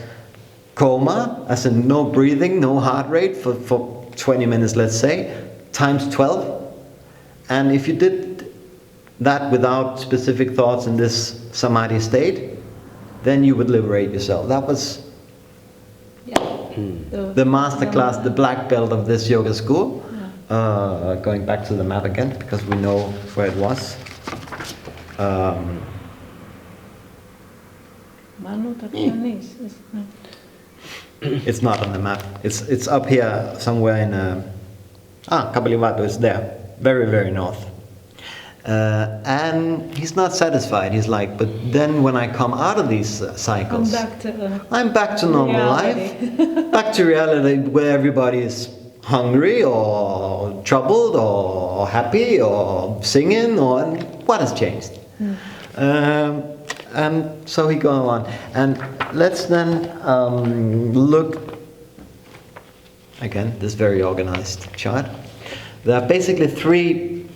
coma, as in no breathing, no heart rate for 20 minutes, let's say, times 12. And if you did that without specific thoughts in this samadhi state, then you would liberate yourself. That was the master class, the black belt of this yoga school. going back to the map again, because we know where it was. Manu Tapianis. It's not on the map. It's up here somewhere in Kapalivato is there, very, very north. And he's not satisfied. He's like, but then when I come out of these cycles, I'm back to normal reality. life, back to reality where everybody is hungry or troubled or happy or singing, or what has changed? And so he goes on. And let's then look again, this very organized chart. There are basically three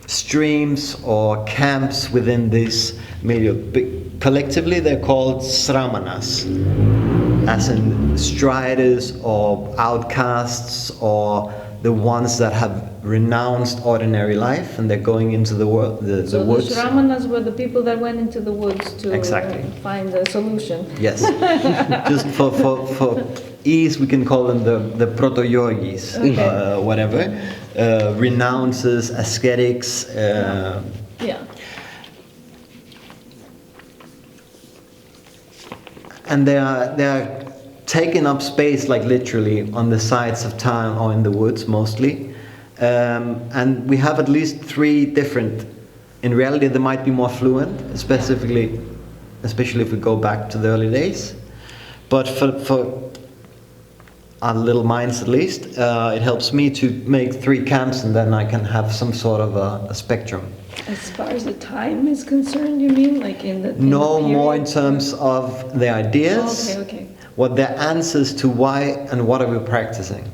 streams or camps within this milieu. Collectively, they're called sramanas, as in striders or outcasts, or the ones that have renounced ordinary life and they're going into the world, the woods. So the Shramanas were the people that went into the woods to find a solution. Yes. Just for ease, we can call them the proto-yogis, whatever. Renounces, ascetics. And they are taking up space, like literally on the sides of town or in the woods mostly. And we have at least three different. In reality, they might be more fluent, especially if we go back to the early days. But for our little minds, at least, it helps me to make three camps, and then I can have some sort of a spectrum. As far as the time is concerned, you mean, like in the more in terms of the ideas. Okay. What their answers to why and what are we practicing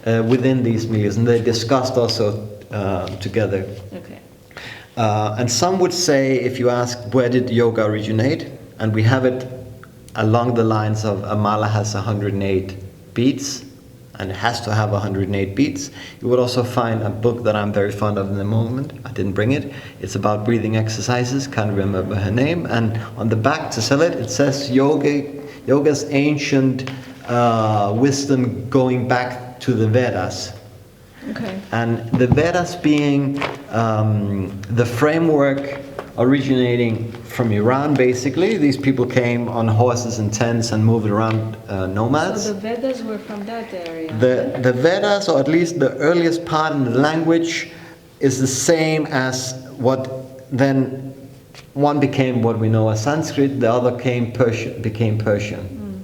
within these milieux, and they discussed also together. Okay. And some would say, if you ask where did yoga originate, and we have it along the lines of a mala has 108 beats, and it has to have 108 beats. You would also find a book that I'm very fond of in the moment. I didn't bring it. It's about breathing exercises. Can't remember her name. And on the back to sell it, it says yoga's ancient wisdom going back to the Vedas. Okay. And the Vedas being the framework originating from Iran, basically. These people came on horses and tents and moved around, nomads. So the Vedas were from that area? The Vedas, or at least the earliest part in the language, is the same as what then one became what we know as Sanskrit, the other became Persian.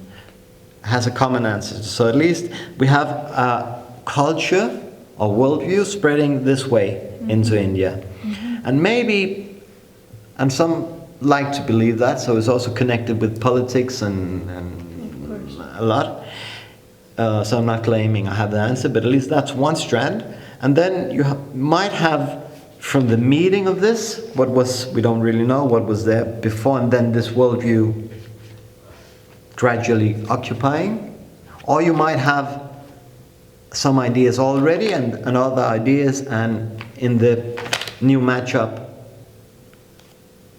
Has a common ancestor. So at least we have a culture or worldview spreading this way into India. And maybe, and some like to believe that, so it's also connected with politics and a lot. So I'm not claiming I have the answer, but at least that's one strand. And then you might have, from the meeting of this, we don't really know what was there before, and then this worldview gradually occupying. Or you might have some ideas already and other ideas, and in the new matchup,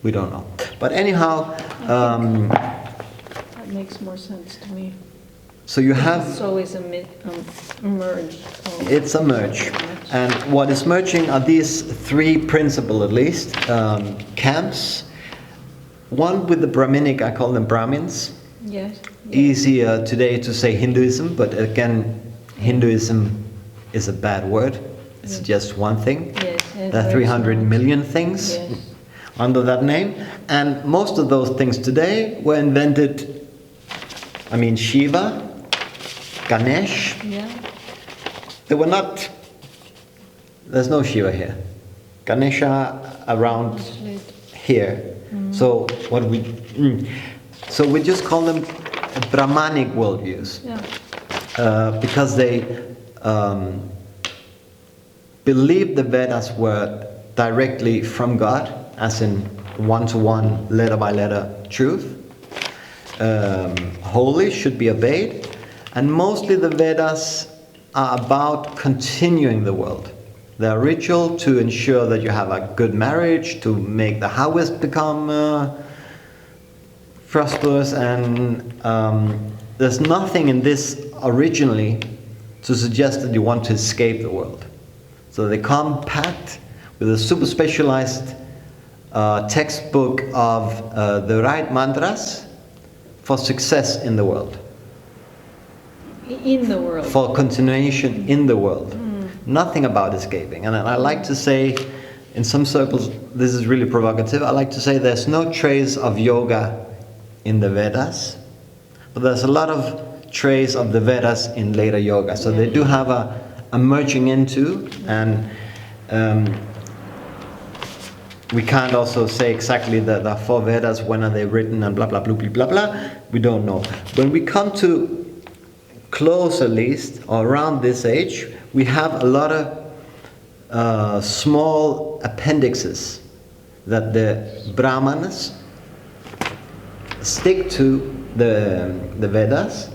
we don't know. But anyhow, that makes more sense to me. So you have. It's always a merge. It's a merge, and what is merging are these three principles, at least, camps. One with the Brahminic, I call them Brahmins. Yes. Easier today to say Hinduism, but again, Hinduism is a bad word. It's just one thing. Yes, there are 300 million things under that name, and most of those things today were invented. I mean, Shiva, Ganesh. Yeah. They were not. There's no Shiva here. Ganesha around here. So what so we just call them Brahmanic worldviews. Yeah. Because they believed the Vedas were directly from God, as in one-to-one, letter-by-letter truth. Holy, should be obeyed. And mostly the Vedas are about continuing the world. They're ritual to ensure that you have a good marriage, to make the harvest become prosperous, and there's nothing in this originally to suggest that you want to escape the world. So they come packed with a super specialized textbook of the right mantras for success in the world. In the world. For continuation in the world. Nothing about escaping. And I like to say, in some circles, this is really provocative, I like to say there's no trace of yoga in the Vedas, but there's a lot of trace of the Vedas in later yoga. So they do have a merging into, and we can't also say exactly the four Vedas, when are they written and blah blah blah blah blah blah. We don't know. When we come to close, at least, or around this age, we have a lot of small appendixes that the Brahmanas stick to the Vedas,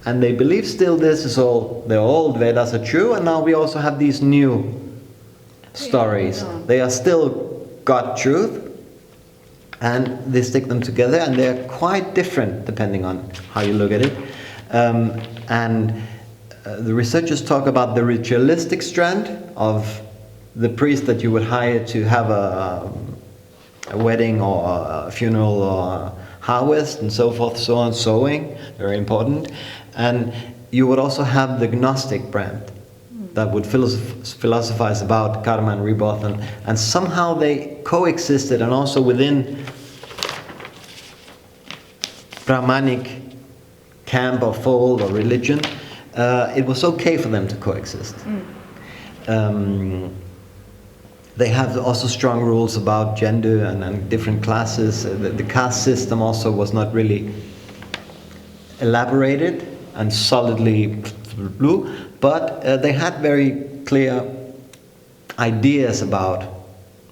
and they believe still this is all, the old Vedas are true, and now we also have these new stories. They are still God truth, and they stick them together, and they're quite different depending on how you look at it. The researchers talk about the ritualistic strand of the priest that you would hire to have a wedding or a funeral or a harvest and so forth, so on, sowing, very important. And you would also have the Gnostic brand that would philosophize about karma and rebirth, and somehow they coexisted, and also within Brahmanic camp or fold or religion, it was okay for them to coexist. They have also strong rules about gender and different classes. The caste system also was not really elaborated and solidly blue, but they had very clear ideas about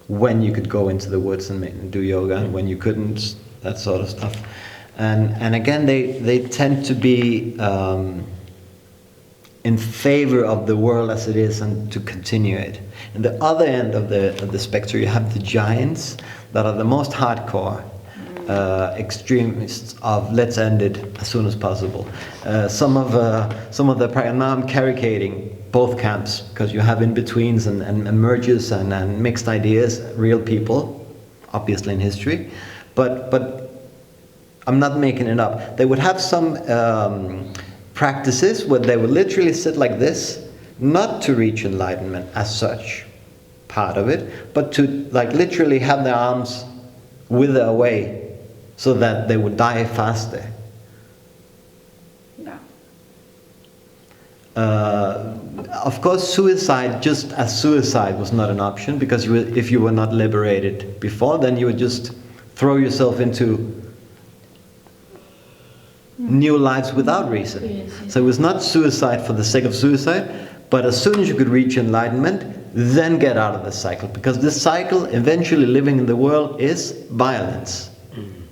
when you could go into the woods and do yoga and when you couldn't, that sort of stuff. And again, they tend to be in favor of the world as it is and to continue it. And the other end of the spectrum, you have the giants that are the most hardcore extremists of let's end it as soon as possible. Some of the now I'm caricating both camps, because you have in-betweens and mergers and mixed ideas, real people, obviously in history, but I'm not making it up. They would have some practices where they would literally sit like this, not to reach enlightenment as such, part of it, but to like literally have their arms wither away so that they would die faster. Yeah. Of course, suicide, just as suicide, was not an option, because if you were not liberated before, then you would just throw yourself into new lives without reason. Yes. So it was not suicide for the sake of suicide, but as soon as you could reach enlightenment, then get out of the cycle, because this cycle, eventually living in the world, is violence.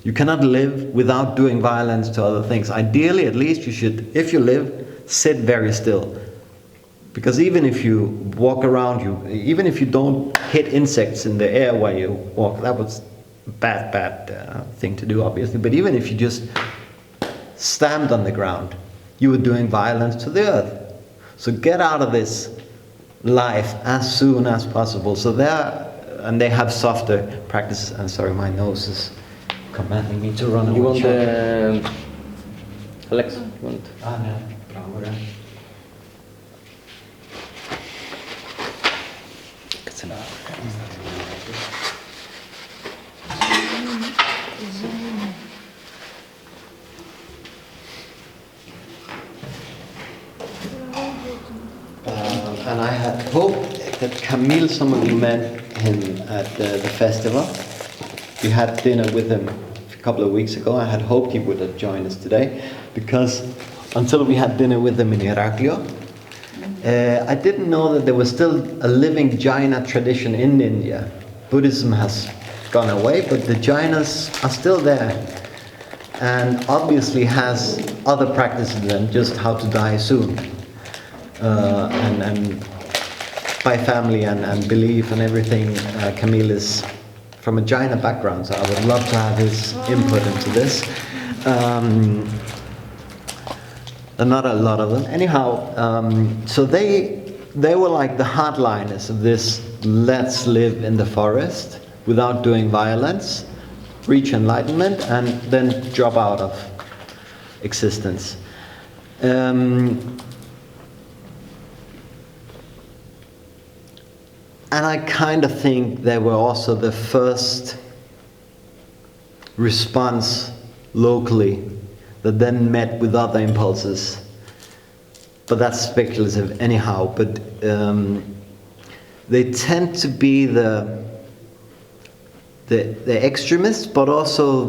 You cannot live without doing violence to other things. Ideally, at least, you should, if you live, sit very still. Because even if you walk around, even if you don't hit insects in the air while you walk, that was a bad thing to do, obviously. But even if you just stamped on the ground, you were doing violence to the earth. So get out of this life as soon as possible. So they have softer practices. I'm sorry, my nose is commanding me to run away. You want the... Alex, you want... No. Bravo. And I had hoped that Camille, some of you met him at the festival. We had dinner with him a couple of weeks ago. I had hoped he would have joined us today, because until we had dinner with him in Heraklion, I didn't know that there was still a living Jaina tradition in India. Buddhism has gone away, but the Jainas are still there, and obviously has other practices than just how to die soon. And by family and belief and everything, Camille is from a Jaina background, so I would love to have his input into this. not a lot of them. Anyhow, so they were like the hardliners of this let's live in the forest without doing violence, reach enlightenment, and then drop out of existence. And I kind of think they were also the first response locally that then met with other impulses. But that's speculative anyhow. But they tend to be the extremists, but also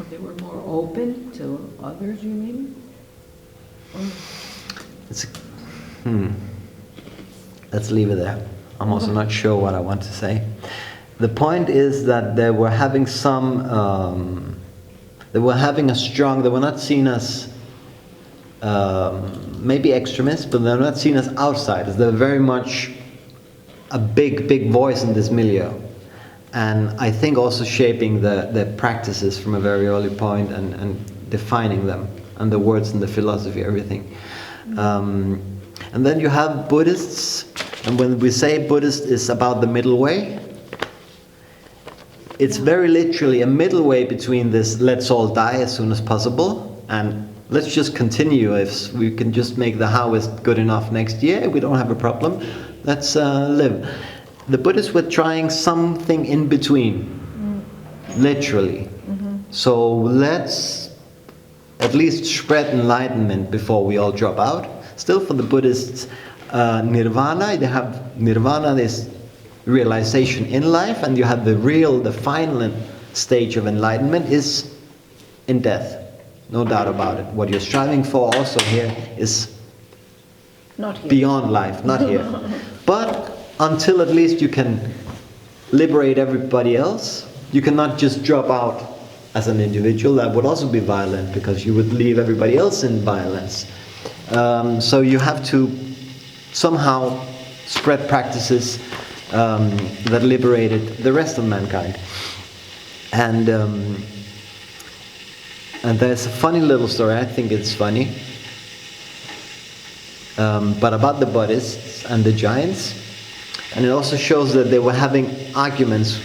They were more open to others, you mean? Let's leave it there. I'm also not sure what I want to say. The point is that they were having they were not seen as maybe extremists, but they're not seen as outsiders. They're very much a big voice in this milieu. And I think also shaping the practices from a very early point and defining them, and the words and the philosophy, everything. And then you have Buddhists, and when we say Buddhist is about the middle way, it's very literally a middle way between this let's all die as soon as possible and let's just continue. If we can just make the harvest good enough next year, we don't have a problem, let's live. The Buddhists were trying something in between, literally. So let's at least spread enlightenment before we all drop out. Still for the Buddhists, nirvana, they have nirvana, this realization in life, and you have the final stage of enlightenment is in death. No doubt about it. What you're striving for also here is Not here. beyond life, not here. But until at least you can liberate everybody else, you cannot just drop out as an individual. That would also be violent, because you would leave everybody else in violence. So you have to somehow spread practices that liberated the rest of mankind. And there's a funny little story, I think it's funny, but about the Buddhists and the giants. And it also shows that they were having arguments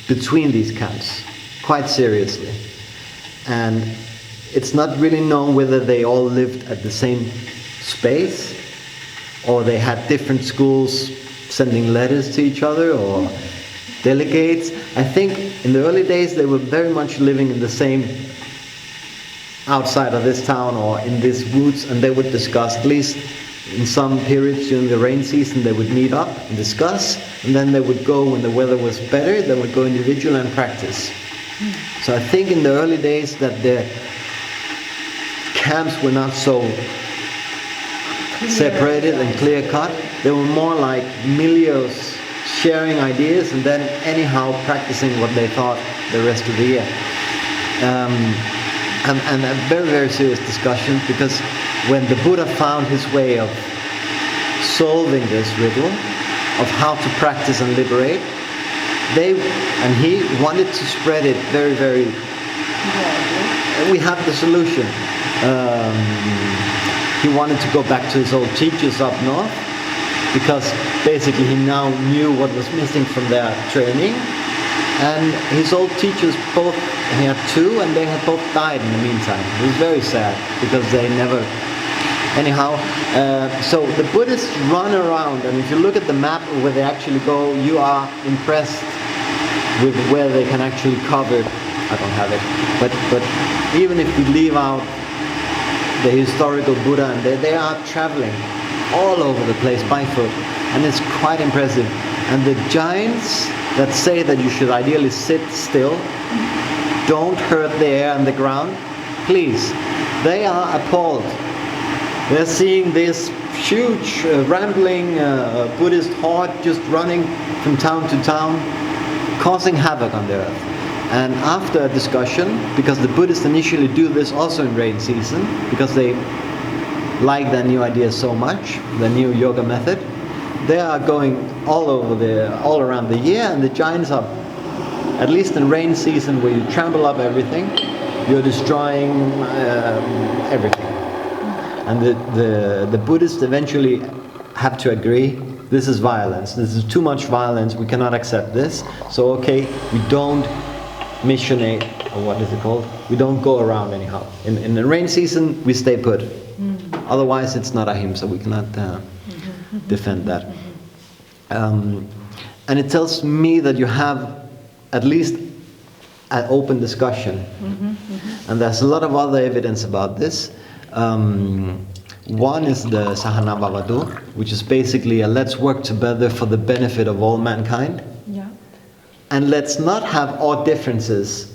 between these camps, quite seriously. And it's not really known whether they all lived at the same space, or they had different schools sending letters to each other, or delegates. I think in the early days they were very much living in the same, outside of this town or in these woods, and they would discuss, at least in some periods during the rain season, they would meet up and discuss, and then they would go when the weather was better, they would go individual and practice. So I think in the early days that the camps were not so separated and clear-cut. They were more like milieus sharing ideas and then anyhow practicing what they thought the rest of the year. And a very, very serious discussion, because when the Buddha found his way of solving this riddle of how to practice and liberate, he wanted to spread it very, very. We have the solution. He wanted to go back to his old teachers up north, because basically he now knew what was missing from their training. And his old teachers both, he had two, and they had both died in the meantime. It was very sad, because they never. Anyhow, so the Buddhists run around, and if you look at the map of where they actually go, you are impressed with where they can actually cover. I don't have it, but even if we leave out the historical Buddha, and they are traveling all over the place by foot, and it's quite impressive. And the giants that say that you should ideally sit still, don't hurt the air and the ground, please, they are appalled. They're seeing this huge rambling Buddhist horde just running from town to town, causing havoc on the earth. And after a discussion, because the Buddhists initially do this also in rain season, because they like their new ideas so much, the new yoga method, they are going all around the year, and the giants are, at least in rain season where you trample up everything, you're destroying everything. And the Buddhists eventually have to agree, this is violence, this is too much violence, we cannot accept this. So okay, we don't missionate, or what is it called? We don't go around anyhow. In the rain season, we stay put. Otherwise, it's not ahimsa, we cannot defend that. And it tells me that you have at least an open discussion. And there's a lot of other evidence about this. One is the Sahana Bhavatu, which is basically a let's work together for the benefit of all mankind. Yeah. And let's not have our differences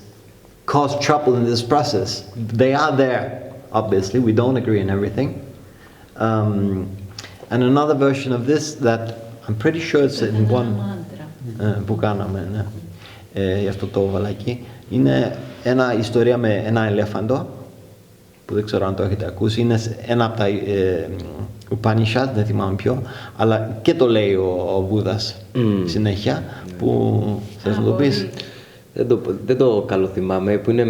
cause trouble in this process. They are there, obviously, we don't agree on everything. And another version of this that I'm pretty sure it's in one που κάναμε, για αυτό το βαλάκι, είναι ένα ιστορία με ένα ελέφαντο που δεν ξέρω αν το έχετε ακούσει, είναι ένα από τα Upanishad, δεν θυμάμαι ποιο, αλλά και το λέει ο Βούδας συνέχεια, που θες να το πεις? Δεν το καλοθυμάμαι, που είναι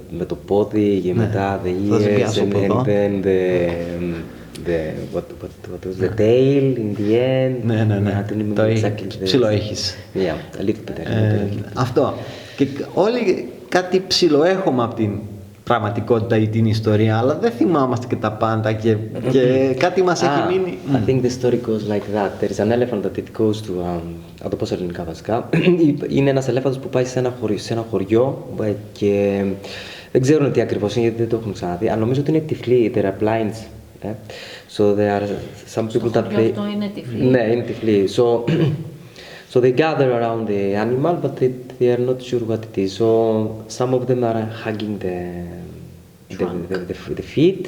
με το πόδι και μετά the ears and then the tail in the end. Ναι, το ψιλοέχεις. Yeah, a little bit. Αυτό. Και όλοι κάτι ψιλοέχουμε από την πραγματικότητα ή την ιστορία, αλλά δεν θυμάμαστε και τα πάντα και κάτι μας έχει μείνει. I think the story goes like that. There is an elephant that it goes to... Θα το πω σε ελληνικά βασικά. Είναι ένας ελέφαντας που πάει σε ένα χωριό και δεν ξέρουν τι ακριβώς είναι γιατί δεν το έχουν ξαναδεί. Αλλά νομίζω ότι είναι τυφλοί, there are blinds. So there are some people that play... Αυτό είναι τυφλοί. Ναι, είναι τυφλοί. So they gather around the animal, but they are not sure what it is. So some of them are hugging the feet,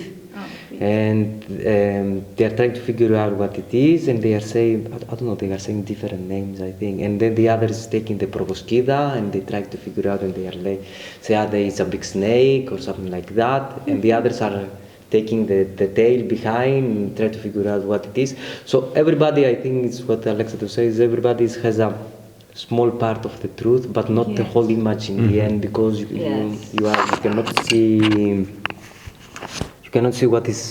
and they are trying to figure out what it is. And they are saying, I don't know, they are saying different names, I think. And then the other is taking the proboscida, and they try to figure out, and they are like, say, there is a big snake or something like that. And the others are taking the tail behind and try to figure out what it is. So everybody, I think it's what Alexandros says, everybody has a small part of the truth, but not the whole image in the end, because you cannot see what is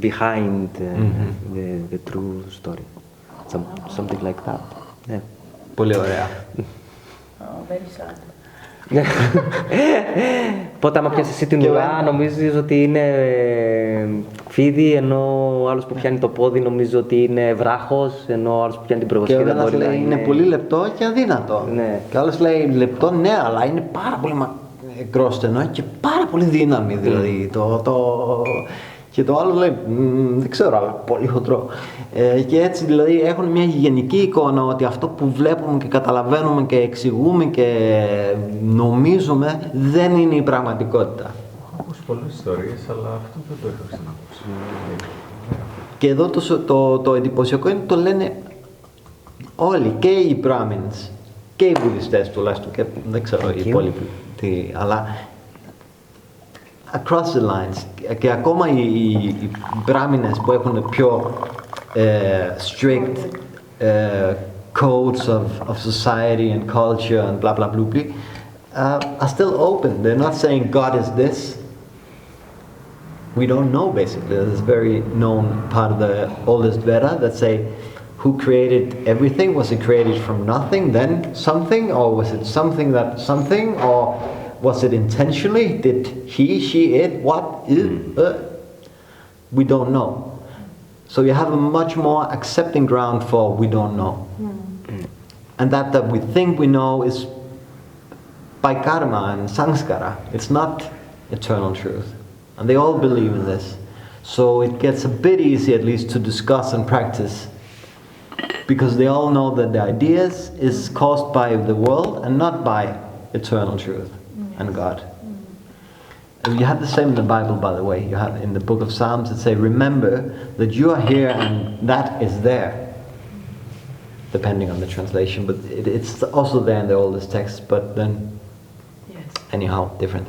behind the true story. Something like that. Yeah. Πολύ ωραία. Oh, very sad. Πότε άμα πιάσεις εσύ την ουρά νομίζεις ότι είναι φίδι, ενώ ο άλλος που πιάνει το πόδι νομίζει ότι είναι βράχος, ενώ ο άλλος που πιάνει την προβοσκίδα μπορεί να είναι... Και ο ένας λέει είναι πολύ λεπτό και αδύνατο. Ναι. Και ο άλλος λέει λεπτό, ναι, αλλά είναι πάρα πολύ μικρόστενο και πάρα πολύ δύναμη, δηλαδή. Και το άλλο λέει, δεν ξέρω, αλλά πολύ χοντρό. Και έτσι δηλαδή έχουν μια γενική εικόνα ότι αυτό που βλέπουμε και καταλαβαίνουμε και εξηγούμε και νομίζουμε δεν είναι η πραγματικότητα. Όπως πολλές ιστορίες, αλλά αυτό δεν το είχα ξανακούσει. Και εδώ το εντυπωσιακό είναι το λένε όλοι, και οι Brahmins και οι Βουδιστές τουλάχιστον, και δεν ξέρω οι υπόλοιποι τι, αλλά across the lines, και ακόμα οι Brahmines που έχουν πιο strict codes of society and culture and blah blah blah are still open. They're not saying God is this. We don't know, basically. There's this very known part of the oldest Veda that say, who created everything? Was it created from nothing, then something? Or was it something that something? Or was it intentionally? Did he, she, it, what? We don't know. So you have a much more accepting ground for we don't know. And that we think we know is by karma and samskara. It's not eternal truth. And they all believe in this. So it gets a bit easy at least to discuss and practice, because they all know that the ideas is caused by the world and not by eternal truth and God. And you have the same in the Bible, by the way. You have in the book of Psalms it say, remember that you are here and that is there, depending on the translation, but it's also there in the oldest text, but then anyhow different.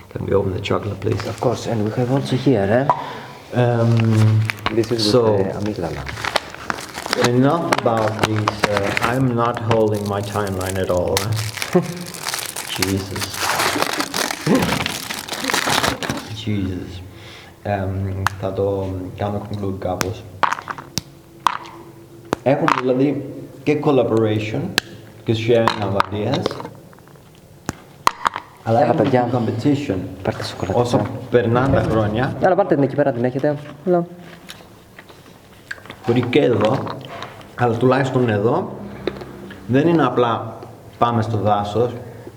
Can we open the chocolate, please? Of course, and we have also here, this is so, with amygdala. Enough about these. I'm not holding my timeline at all. Jesus. Jesus. Θα το κάνω conclude κάπως. Έχουμε δηλαδή και collaboration και sharing of ideas, αλλά έχουμε και παιδιά. competition. Πάρτε σοκολάτα. Όσο περνάνε τα χρόνια, Αλλά πάρτε την εκεί πέρα, την έχετε. Έλα. μπορεί και εδώ, αλλά τουλάχιστον εδώ, δεν είναι απλά πάμε στο δάσος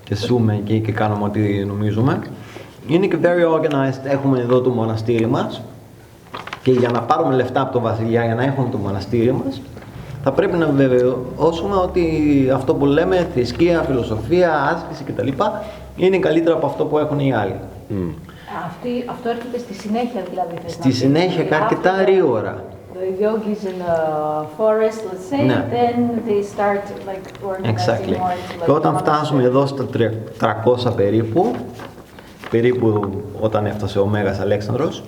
και ζούμε εκεί και κάνουμε ό,τι νομίζουμε. Είναι και very organized, έχουμε εδώ το μοναστήρι μας και για να πάρουμε λεφτά από τον βασιλιά για να έχουμε το μοναστήρι μας, θα πρέπει να βεβαιώσουμε ότι αυτό που λέμε θρησκεία, φιλοσοφία, άσκηση κτλ. Είναι καλύτερο από αυτό που έχουν οι άλλοι. Αυτό έρχεται στη συνέχεια δηλαδή. Στη συνέχεια και αρκετά γρήγορα. The yogis in the forest, let's say, Ναι. then they start like organizing Exactly. more into like Και όταν φτάσουμε εδώ στα 300 περίπου όταν έφτασε ο Μέγας Αλέξανδρος,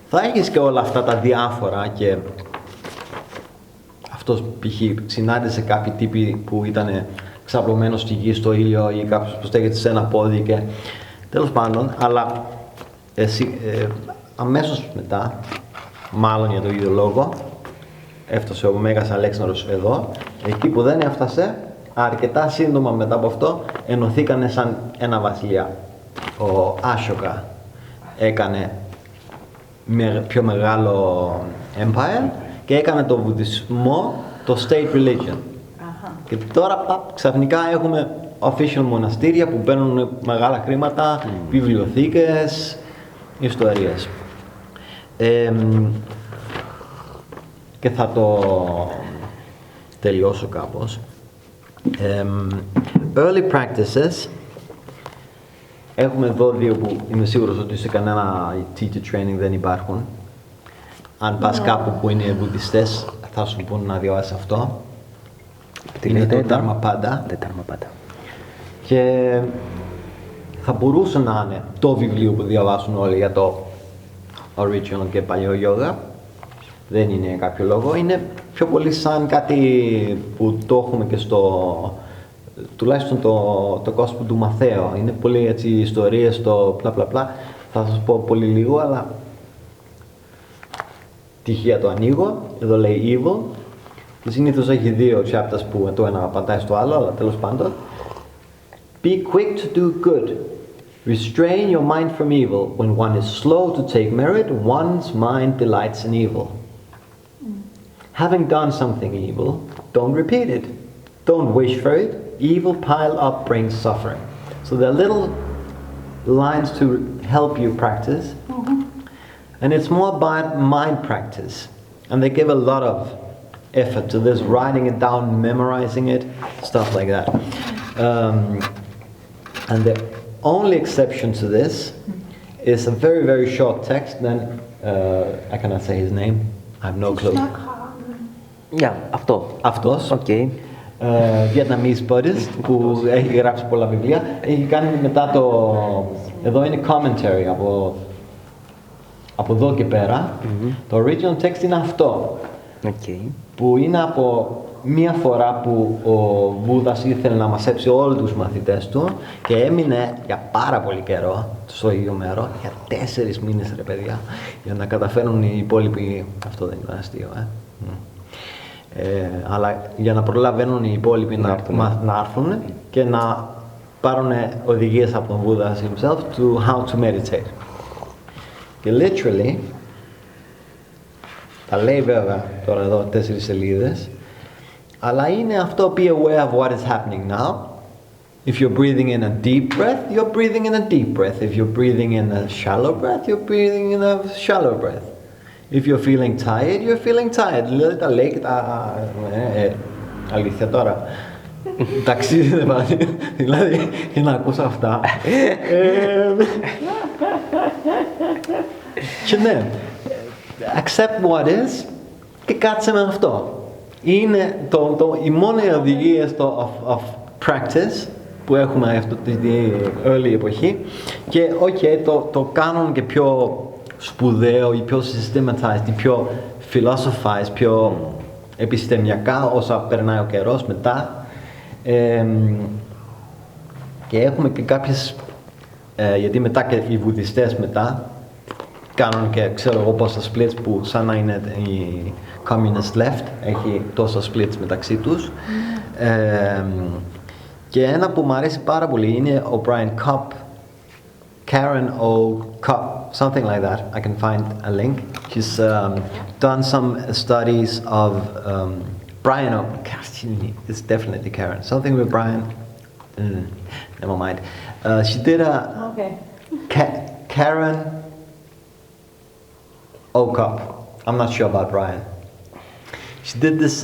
θα έχεις και όλα αυτά τα διάφορα και αυτός π.χ. συνάντησε κάποιοι τύποι που ήταν ξαπλωμένος στη γη, στο ήλιο ή κάποιος που στέκεται σε ένα πόδι και τέλος πάντων, αλλά αμέσως μετά, μάλλον για το ίδιο λόγο, έφτασε ο Μέγας Αλέξανδρος εδώ, εκεί που δεν έφτασε, αρκετά σύντομα μετά από αυτό, ενωθήκανε σαν ένα βασιλιά. Ο Άσοκα έκανε πιο μεγάλο empire και έκανε το βουδισμό το state religion. Και τώρα ξαφνικά έχουμε official μοναστήρια που παίρνουν μεγάλα χρήματα, βιβλιοθήκες, ιστορίες. Και θα το τελειώσω κάπως. Early practices. Έχουμε εδώ δύο που είμαι σίγουρος ότι σε κανένα teacher training δεν υπάρχουν. Αν πας κάπου που είναι βουδιστές θα σου πούν να διαβάσεις αυτό. Είναι το Dharmapada. Και θα μπορούσε να είναι το βιβλίο που διαβάσουν όλοι για το original και παλιό yoga. Δεν είναι κάποιο λόγο. Είναι πιο πολύ σαν κάτι που το έχουμε και στο... τουλάχιστον το κόσμο του Μαθαίου. Είναι πολύ έτσι ιστορίες, το πλα πλα πλα. Θα σας πω πολύ λίγο, αλλά τυχαία το ανοίγω. Εδώ λέει evil. Και συνήθως έχει δύο chapters που το ένα απαντάει στο άλλο, αλλά τέλος πάντων. Be quick to do good. Restrain your mind from evil. When one is slow to take merit, one's mind delights in evil. Having done something evil, don't repeat it. Don't wish for it. Evil piled up brings suffering. So there are little lines to help you practice. And it's more about mind practice. And they give a lot of effort to this, writing it down, memorizing it, stuff like that. And the only exception to this is a very, very short text. Then I cannot say his name. I have no clue. Yeah, αυτό. Αυτός. Okay. Vietnamese Buddhist που έχει γράψει πολλά βιβλία. Έχει κάνει μετά το... Εδώ είναι commentary από εδώ και πέρα. Το original text είναι αυτό. Okay. Που είναι από μία φορά που ο Βούδας ήθελε να μασέψει όλους τους μαθητές του και έμεινε για πάρα πολύ καιρό στο ίδιο μέρο, για 4 μήνες ρε παιδιά, για να καταφέρουν οι υπόλοιποι... Αυτό δεν ήταν αστείο, αλλά για να προλαβαίνουν οι υπόλοιποι να έρθουν και να πάρουν οδηγίες από τον Βούδα himself to how to meditate. Και literally, τα λέει βέβαια τώρα εδώ 4 σελίδες, αλλά είναι αυτό, be aware of what is happening now. If you're breathing in a deep breath, you're breathing in a deep breath. If you're breathing in a shallow breath, you're breathing in a shallow breath. If you're feeling tired, you're feeling tired. Δηλαδή τα λέει και τα... αλήθεια τώρα. Ταξίδι δεν πάει. Δηλαδή, για να ακούσω αυτά. Και ναι, accept what is και κάτσε με αυτό. Είναι η μόνη οδηγία στο of practice που έχουμε αυτή τη early εποχή και το κάνουν και πιο σπουδαίο ή πιο systematized ή πιο philosophized, πιο επιστημιακά όσα περνάει ο καιρός μετά. Και έχουμε και κάποιες, γιατί μετά και οι βουδιστές μετά κάνουν και ξέρω εγώ πόσα splits που σαν να είναι η communist left, έχει τόσα splits μεταξύ τους. Και ένα που μου αρέσει πάρα πολύ είναι ο Brian Kopp, Karen O. Kopp, something like that. I can find a link. She's done some studies of Brian O. It's definitely Karen. Something with Brian. Never mind. She did a Karen O. Kopp. I'm not sure about Brian. She did this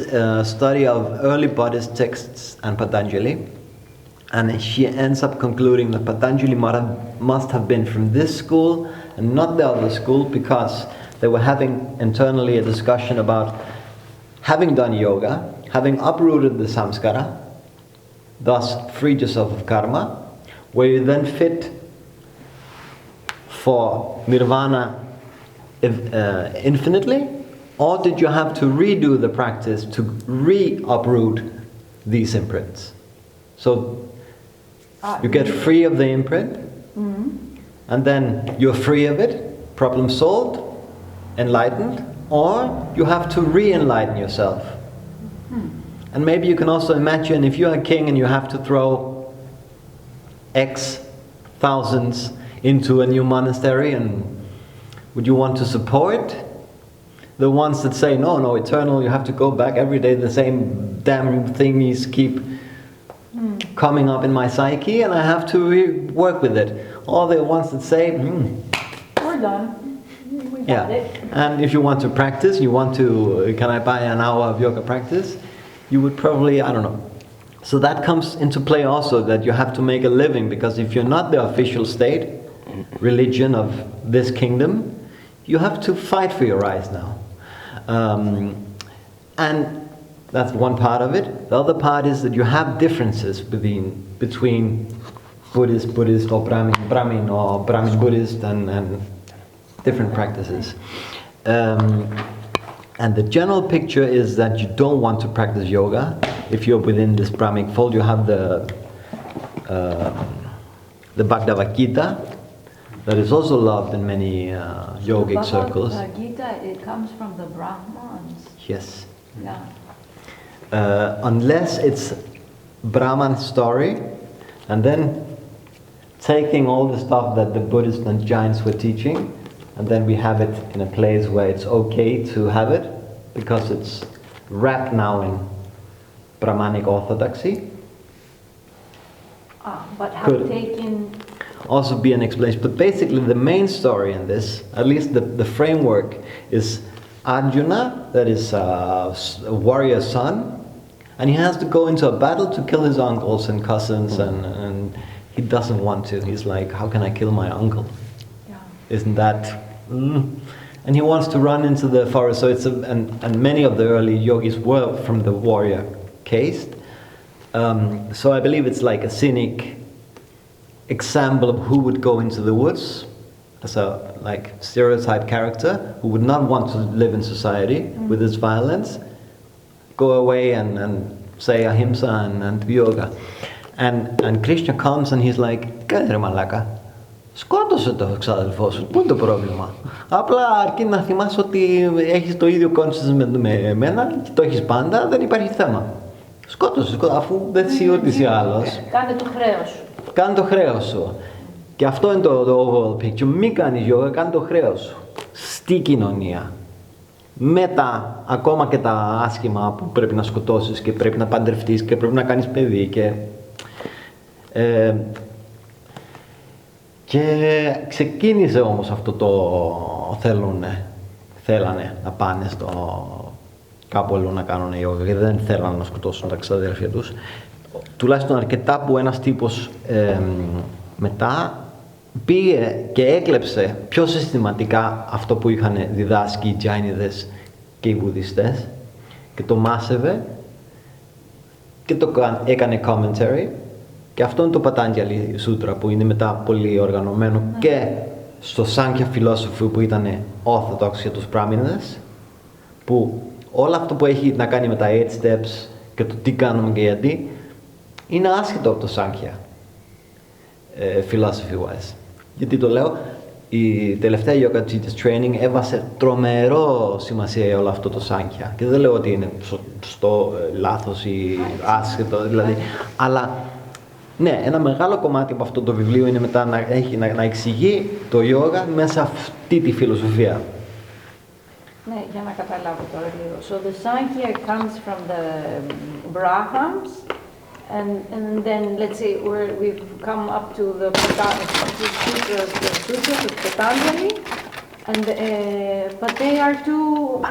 study of early Buddhist texts and Patanjali, and she ends up concluding that Patanjali must have been from this school and not the other school, because they were having internally a discussion about having done yoga, having uprooted the samskara, thus freed yourself of karma, were you then fit for nirvana infinitely, or did you have to redo the practice to re-uproot these imprints? So you get free of the imprint, and then you're free of it, problem solved, enlightened, or you have to re-enlighten yourself. And maybe you can also imagine if you're a king and you have to throw X thousands into a new monastery, and would you want to support the ones that say, no, eternal, you have to go back every day, the same damn thingies keep coming up in my psyche and I have to work with it. Or the ones that say, We're done. We got it. And if you want to practice, can I buy an hour of yoga practice? You would probably, I don't know. So that comes into play also, that you have to make a living, because if you're not the official state religion of this kingdom, you have to fight for your rights now. And that's one part of it. The other part is that you have differences between Buddhist or Brahmin or Brahmin Buddhist and different practices. And the general picture is that you don't want to practice yoga. If you're within this Brahmic fold, you have the Bhagavad Gita, that is also loved in many yogic circles. Bhagavad Gita, it comes from the Brahmins. Yes. Yeah. Unless it's Brahman story, and then taking all the stuff that the Buddhists and giants were teaching, and then we have it in a place where it's okay to have it, because it's wrapped now in Brahmanic orthodoxy. But have Could taken also be an explanation. But basically the main story in this, at least the framework, is Arjuna, that is a warrior son, and he has to go into a battle to kill his uncles and cousins, and he doesn't want to. He's like, how can I kill my uncle? Yeah. Isn't that... And he wants to run into the forest. So and many of the early yogis were from the warrior caste. So I believe it's like a scenic example of who would go into the woods as a stereotype character who would not want to live in society with its violence, go away and say ahimsa and yoga. And Krishna comes and he's like, "Κάνε ρε μαλάκα, σκότωσε το ξάδελφό σου, πού είναι το πρόβλημα? Απλά αρκεί να θυμάσαι ότι έχεις το ίδιο consciousness με εμένα και το έχεις πάντα, δεν υπάρχει θέμα. Σκότωσε, αφού δεν είσαι άλλος. Κάνε το χρέος σου. Κάνε το χρέος σου. Και αυτό είναι το overall picture. Μην κάνεις yoga, κάνε το χρέος σου. Στη κοινωνία. Με τα, ακόμα και τα άσχημα που πρέπει να σκοτώσεις και πρέπει να παντρευτείς και πρέπει να κάνεις παιδί και ξεκίνησε όμως αυτό το θέλανε να πάνε κάπου αλλού να κάνουν yoga και δεν θέλανε να σκοτώσουν τα ξαδέρφια τους. Τουλάχιστον αρκετά που ένας τύπος μετά πήγε και έκλεψε πιο συστηματικά αυτό που είχαν διδάσκει οι Τζάινιδες και οι Βουδιστές και το μάσευε και το έκανε commentary, και αυτό είναι το Patanjali Sutra που είναι μετά πολύ οργανωμένο και στο Sankhya Philosophy που ήταν orthodox για τους Brahmins, που όλο αυτό που έχει να κάνει με τα 8 steps και το τι κάνουμε και γιατί είναι άσχετο από το Sankhya philosophy wise. Γιατί το λέω, η τελευταία yoga teachers training έβασε τρομερό σημασία όλο αυτό το Sankhya. Και δεν λέω ότι είναι σωστό, λάθος ή άσχετο, δηλαδή, αλλά ναι, ένα μεγάλο κομμάτι από αυτό το βιβλίο είναι μετά να εξηγεί το yoga μέσα σε αυτή τη φιλοσοφία. Ναι, για να καταλάβω τώρα λίγο. So the Sankhya comes from the Brahmins, and then let's say we've come up to the sutras of Patanjali, and but they are two.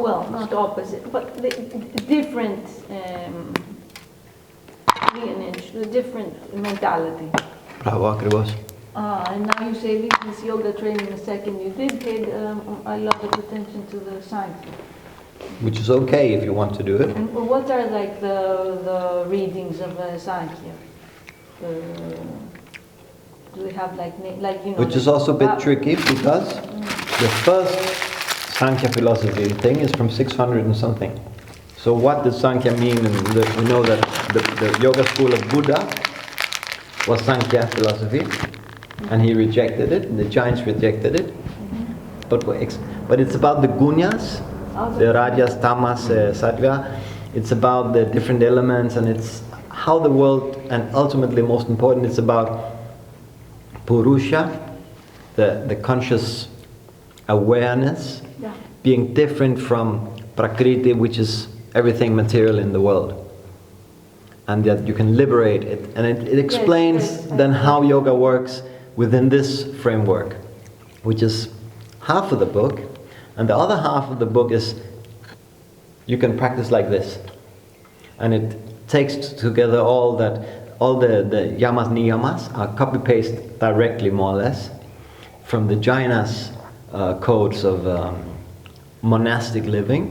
Well, not opposite, but different lineage, different mentality. Μπράβο, ακριβώς. And now you say this yoga training, the second you did, paid a lot of attention to the Sankhya. Which is okay if you want to do it. And what are like the readings of Sankhya? Do they have like you know? Which is also a bit tricky because the first Sankhya philosophy thing is from 600 and something. So what does Sankhya mean? And we know that the yoga school of Buddha was Sankhya philosophy, and he rejected it, and the giants rejected it. But it's about the gunyas, the rajas, tamas, sattva. It's about the different elements, and it's how the world, and ultimately most important, it's about purusha, the conscious awareness, being different from prakriti, which is everything material in the world. And that you can liberate it. And it explains then how yoga works within this framework, which is half of the book. And the other half of the book is you can practice like this. And it takes together all the yamas, niyamas are copy-paste directly, more or less, from the jainas codes of monastic living,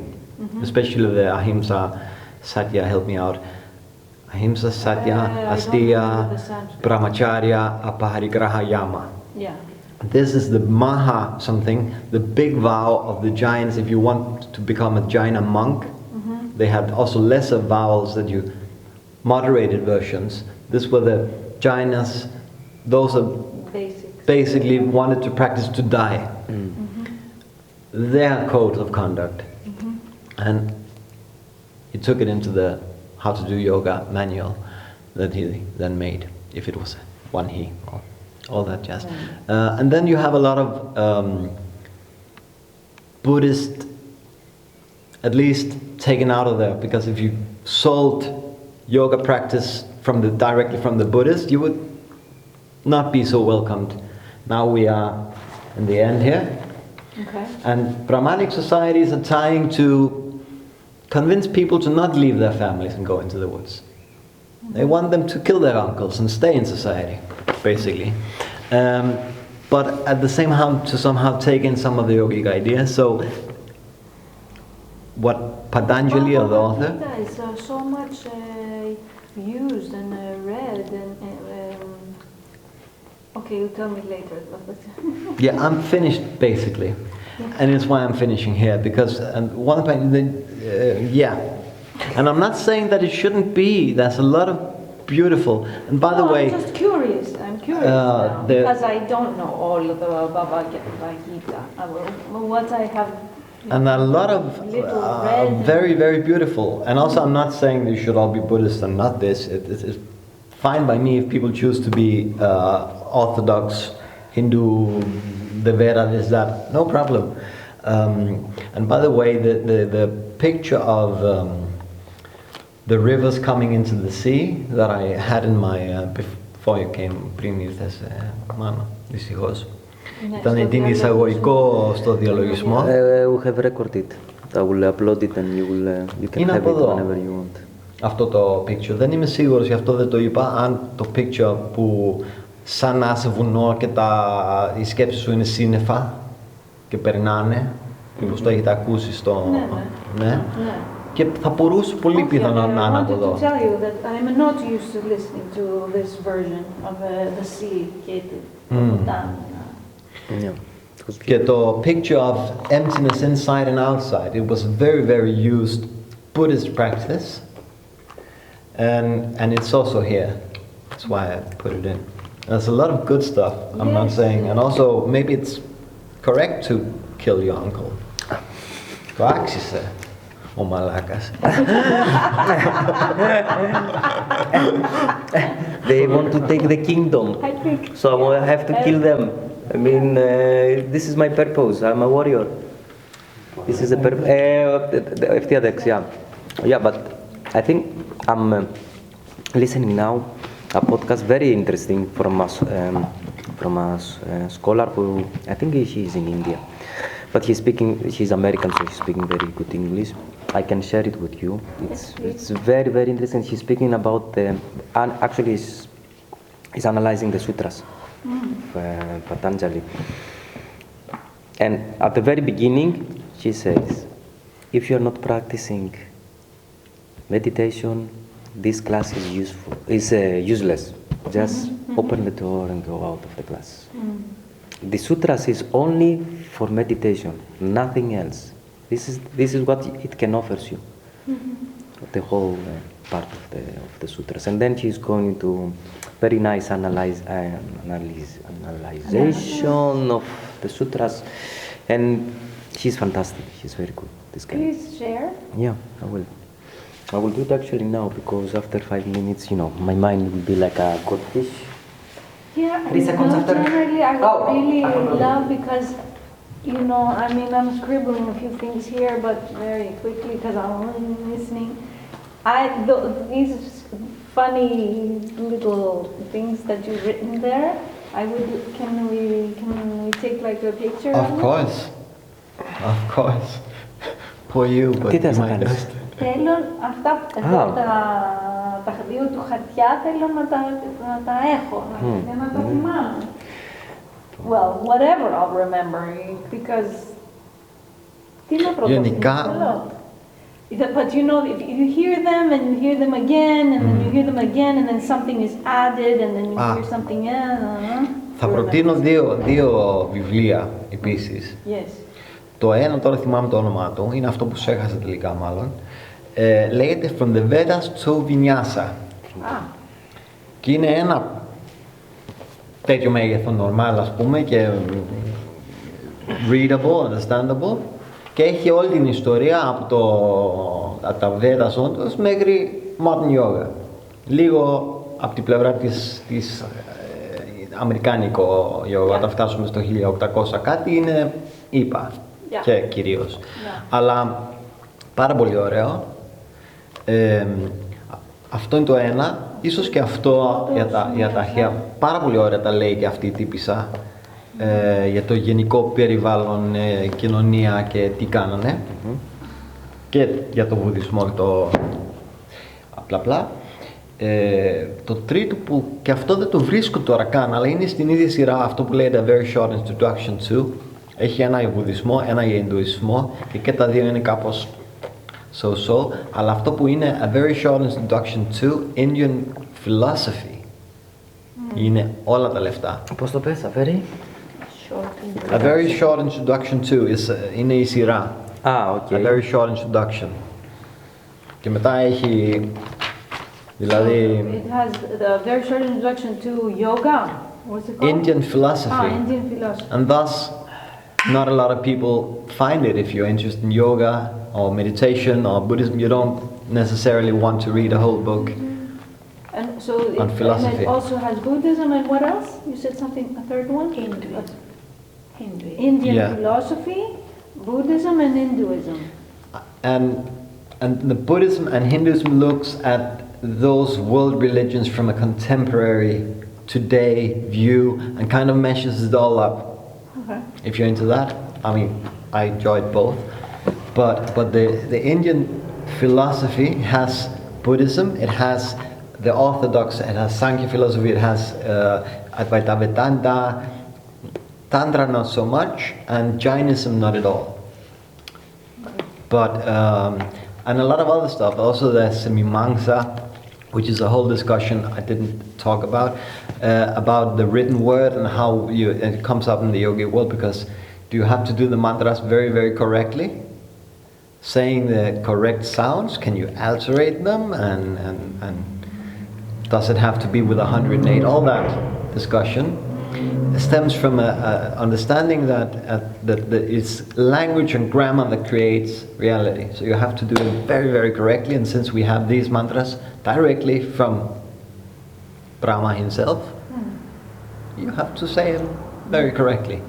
especially the ahimsa, satya, help me out. Ahimsa, satya, asteya, brahmacharya, apaharigraha, yama. Yeah. This is the maha something, the big vow of the Jains. If you want to become a Jaina monk, they had also lesser vows that you, moderated versions. This were the Jainas, those are basically wanted to practice to die. Their code of conduct. And he took it into the how to do yoga manual that he then made, if it was one he, all that jazz. And then you have a lot of Buddhist, at least taken out of there, because if you sold yoga practice directly from the Buddhist, you would not be so welcomed. Now we are in the end here. Okay. And Brahmanic societies are trying to convince people to not leave their families and go into the woods. They want them to kill their uncles and stay in society, basically. But at the same time to somehow take in some of the yogic ideas. So what Patanjali, or the author... is so much used and read and... okay, you tell me later. Yeah, I'm finished basically. And it's why I'm finishing here, because one point, yeah. And I'm not saying that it shouldn't be. There's a lot of beautiful. And by the way, I'm just curious. I'm curious now, because I don't know all of the Bhagavad Gita. What I have. And a lot of very, very beautiful. And also, I'm not saying you should all be Buddhist and not this. It's fine by me if people choose to be Orthodox, Hindu, the Veda is that, no problem. And by the way, the picture of the rivers coming into the sea that I had in my, before you came, πριν ήρθες, μάνα, δυστυχώς. Ήταν την εισαγωγικό στο διαλογισμό. We have recorded it. I will upload it and you can have it whenever you want. Αυτό το picture, δεν είμαι σίγουρος, γι' αυτό δεν το είπα, αν το picture που σαν να είσαι βουνό και οι σκέψεις σου είναι σύννεφα και περνάνε, μήπως το έχετε ακούσει στο... Ναι. Και θα μπορούσε πολύ πιθανόν να είναι από εδώ. I wanted to tell you that I'm not used to listening to this version of the sea και Και το picture of emptiness inside and outside, it was a very, very used Buddhist practice, and it's also here. That's why I put it in. There's a lot of good stuff. I'm not Yes. saying, and also maybe it's correct to kill your uncle. Το άξισε ο μαλάκας. They want to take the kingdom, I think. so I have to kill them. I mean, this is my purpose. I'm a warrior. This is the purpose. Ευθύαταξ, yeah. Yeah, but I think I'm listening now a podcast very interesting from a scholar who I think she's in India, but she's American, so she's speaking very good English. I can share it with you. It's very very interesting. She's speaking about and actually is analyzing the sutras of Patanjali. And at the very beginning, she says, if you're not practicing meditation, this class is useless. Just open the door and go out of the class. The sutras is only for meditation, nothing else. This is what it can offer you, the whole part of the sutras. And then she's going to very nice analyzation of the sutras, and she's fantastic. She's very good. This guy. Please share. Yeah, I will. I will do it actually now, because after 5 minutes, my mind will be like a goldfish. Yeah, 3 seconds after. generally I would Oh, really I don't know. love, because, I mean, I'm scribbling a few things here, but very quickly because I'm listening. These funny little things that you've written there, can we take like a picture Of it? course. Of course. For you, but Τι θες να my κάνεις? best. Θέλω αυτά τα δύο του χαρτιά, θέλω να τα έχω, για να τα θυμάμαι. Well, whatever I'll remember, because τι να προτείνω. Γενικά- But if you hear them and you hear them again and then you hear them again and then something is added and then you hear something else. Θα προτείνω δύο βιβλία επίσης. Yes. Το ένα, τώρα θυμάμαι το όνομά του, είναι αυτό που σου έχασα τελικά μάλλον. Λέγεται From the Vedas to Vinyasa. Και είναι ένα τέτοιο μέγεθο normal, ας πούμε, και readable, understandable, και έχει όλη την ιστορία από τα Vedas όντως μέχρι modern yoga. Λίγο από την πλευρά της αμερικάνικο yoga, όταν φτάσουμε στο 1800 κάτι είναι είπα και κυρίως. Αλλά πάρα πολύ ωραίο. Αυτό είναι το ένα. Ίσως και αυτό για τα αρχαία. Πάρα πολύ ωραία τα λέει και αυτή η τύπισσα. Για το γενικό περιβάλλον, κοινωνία και τι κάνανε. Και για το βουδισμό και το απλά. Το τρίτο που και αυτό δεν το βρίσκω τώρα καν, αλλά είναι στην ίδια σειρά, αυτό που λέγεται A Very Short Introduction to. Έχει ένα για βουδισμό, ένα για Ινδουισμό και τα δύο είναι κάπως so-so, αλλά αυτό που είναι A Very Short Introduction to Indian Philosophy είναι όλα τα λεφτά. Πώς το πες, αφέρει? A Very Short Introduction to είναι η σειρά. Okay. A Very Short Introduction. Και μετά έχει, δηλαδή... It has the very short introduction to yoga. What's it called? Indian philosophy. Indian philosophy. And thus, not a lot of people find it. If you're interested in yoga or meditation or Buddhism, you don't necessarily want to read a whole book. And so On philosophy. And it also has Buddhism and what else? You said something, a third one? Hinduism. Indian Yeah. philosophy, Buddhism and Hinduism. And the Buddhism and Hinduism looks at those world religions from a contemporary, today view and kind of meshes it all up. Okay. If you're into that, I mean, I enjoyed both. But the Indian philosophy has Buddhism, it has the Orthodox, it has Sankhya philosophy, it has Advaita Vedanta, Tantra not so much, and Jainism not at all. But, and a lot of other stuff. Also there's Mimamsa, which is a whole discussion I didn't talk about the written word and how it comes up in the yogic world, because do you have to do the mantras very, very correctly? Saying the correct sounds, can you alterate them? And does it have to be with 108? All that discussion stems from a understanding that it's language and grammar that creates reality. So you have to do it very, very correctly. And since we have these mantras directly from Brahma himself, you have to say it very correctly.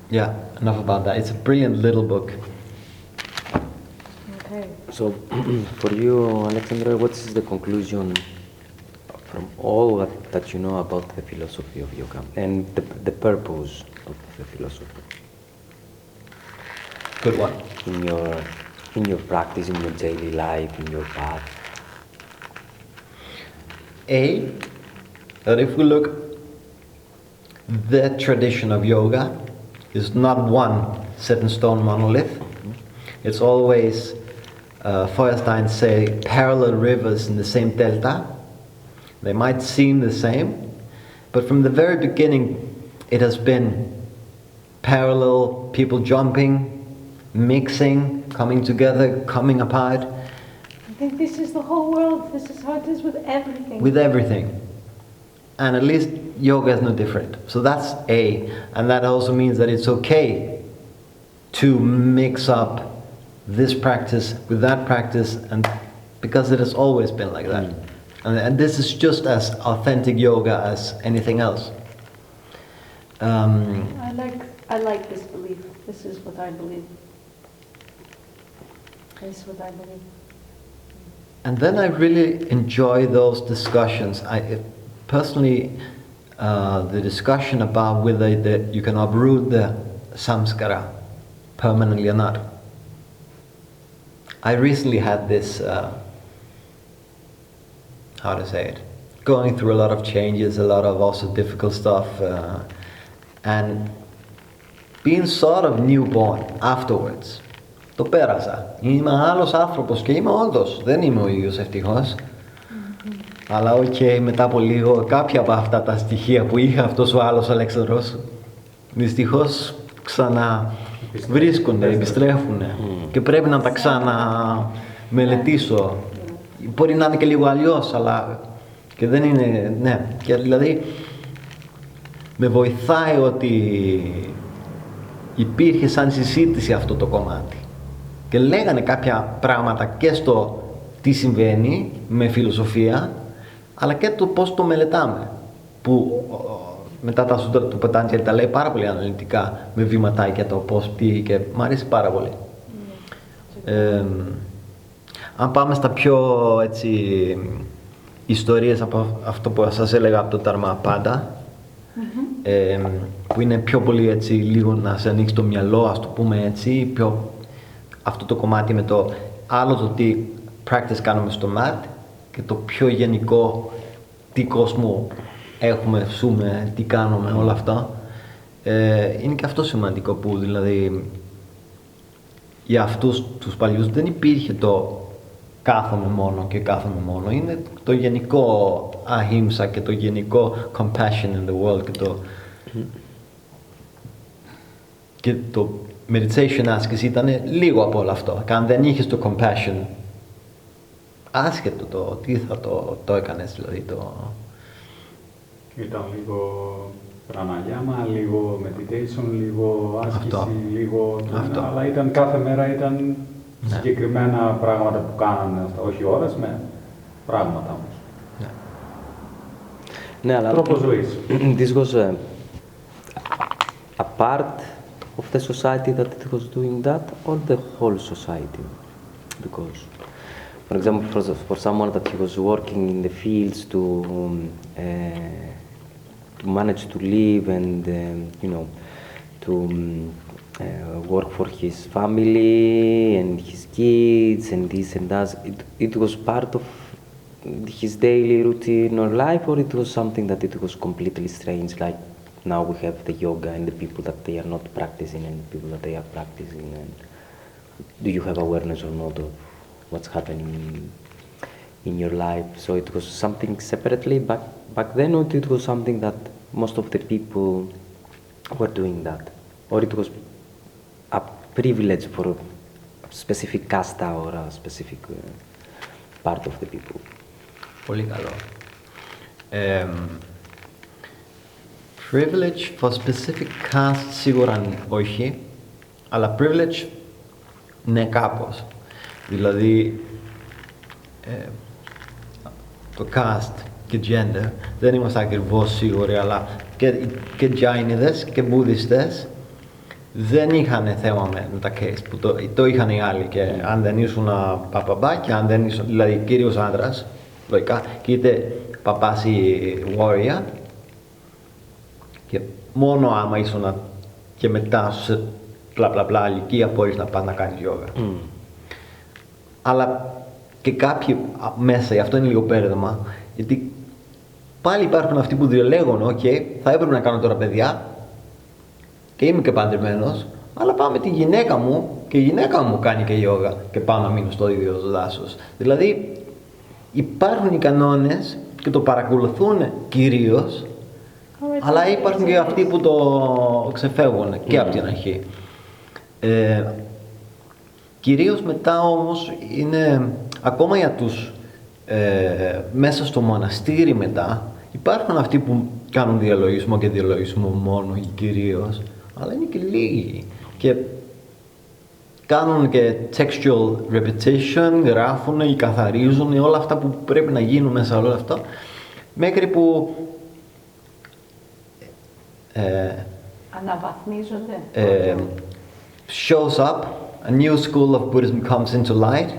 Yeah, enough about that. It's a brilliant little book. Okay. So, for you, Alexandra, what is the conclusion from all that you know about the philosophy of yoga and the purpose of the philosophy? Good one. In your practice, in your daily life, in your path. That if we look, the tradition of yoga is not one set in stone monolith. It's always, Feuerstein say, parallel rivers in the same delta. They might seem the same, but from the very beginning it has been parallel, people jumping, mixing, coming together, coming apart. I think this is the whole world. This is how it is with everything. With everything. And at least yoga is no different. So that's A. And that also means that it's okay to mix up this practice with that practice, and because it has always been like that. And this is just as authentic yoga as anything else. I like this belief. This is what I believe. This is what I believe. And then I really enjoy those discussions. Personally, the discussion about whether you can uproot the samskara permanently or not. I recently had this, how to say it, going through a lot of changes, a lot of also difficult stuff, and being sort of newborn afterwards. Το πέρασα. Είμαι άλλος άνθρωπος και είμαι όντως. Δεν είμαι ο ίδιος ευτυχώς. Αλλά μετά από λίγο κάποια από αυτά τα στοιχεία που είχε αυτός ο άλλος Αλέξανδρος δυστυχώς ξαναβρίσκονται, επιστρέφουν και πρέπει να τα ξαναμελετήσω. Μπορεί να είναι και λίγο αλλιώς, αλλά και δεν είναι, ναι. Και δηλαδή με βοηθάει ότι υπήρχε σαν συζήτηση αυτό το κομμάτι. Και λέγανε κάποια πράγματα και στο τι συμβαίνει με φιλοσοφία, αλλά και το πώς το μελετάμε. Που μετά τα σούτρα του Πετάντζελ τα λέει πάρα πολύ αναλυτικά, με βηματάκια το πώς, τι, και μ' αρέσει πάρα πολύ. Αν πάμε στα πιο έτσι, ιστορίες από αυτό που σας έλεγα από το Ταρμά πάντα, που είναι πιο πολύ έτσι, λίγο να σε ανοίξει το μυαλό, ας το πούμε έτσι, πιο, αυτό το κομμάτι με το άλλο το τι practice κάνουμε στο mat και το πιο γενικό τι κόσμο έχουμε, ζούμε, τι κάνουμε, όλα αυτά. Είναι και αυτό σημαντικό που δηλαδή για αυτούς τους παλιούς δεν υπήρχε το κάθομαι μόνο και κάθομαι μόνο. Είναι το γενικό ahimsa και το γενικό compassion in the world και το meditation άσκηση ήταν λίγο από όλο αυτό. Και αν δεν είχες το compassion, άσχετο το τι θα το έκανες δηλαδή το... Ήταν λίγο πραναγιάμα, λίγο meditation, λίγο άσκηση, αυτό. Λίγο... Αλλά ήταν κάθε μέρα ήταν συγκεκριμένα πράγματα που κάνανε, όχι ώρες, με πράγματα όμως. Ναι, αλλά τρόπος ζωής. This was a part of the society that it was doing that, or the whole society? Because, for example, for someone that he was working in the fields to manage to live and to work for his family and his kids and this and that, it was part of his daily routine or life, or it was something that it was completely strange, like now we have the yoga and the people that they are not practicing and the people that they are practicing, and do you have awareness or not of what's happening in your life? So it was something separately back then, or it was something that most of the people were doing that, or it was a privilege for a specific casta or a specific part of the people? Πολύ καλό. Privilege for specific caste σίγουρα όχι, αλλά privilege ναι κάπως. Δηλαδή το caste και gender δεν είμαστε ακριβώς σίγουροι, αλλά και Jainidες και Buddhistές δεν είχαν θέμα με τα case που το είχαν οι άλλοι, και αν δεν ήσουν παπαμπά και αν δεν ήσουν, δηλαδή κύριος άντρας λογικά, και είτε παπάς ή warrior, και μόνο άμα ήσουν και μετά σε πλα ηλικία μπορείς να πας να κάνεις yoga. Αλλά και κάποιοι μέσα, γι' αυτό είναι λίγο πέρδεμα, γιατί πάλι υπάρχουν αυτοί που διαλέγουν, θα έπρεπε να κάνω τώρα παιδιά και είμαι και παντρεμένος, αλλά πάω με τη γυναίκα μου και η γυναίκα μου κάνει και yoga και πάω να μείνω στο ίδιο δάσος. Δηλαδή υπάρχουν οι κανόνες και το παρακολουθούν κυρίως, αλλά υπάρχουν και αυτοί που το ξεφεύγουν και από την αρχή. Κυρίως μετά όμως είναι, ακόμα για τους μέσα στο μοναστήρι μετά, υπάρχουν αυτοί που κάνουν διαλογισμό και διαλογισμό μόνο ή κυρίως, αλλά είναι και λίγοι. Και κάνουν και textual repetition, γράφουν ή καθαρίζουν όλα αυτά που πρέπει να γίνουν μέσα όλα αυτά, μέχρι που αναβαθμίζονται. Shows up, a new school of Buddhism comes into light,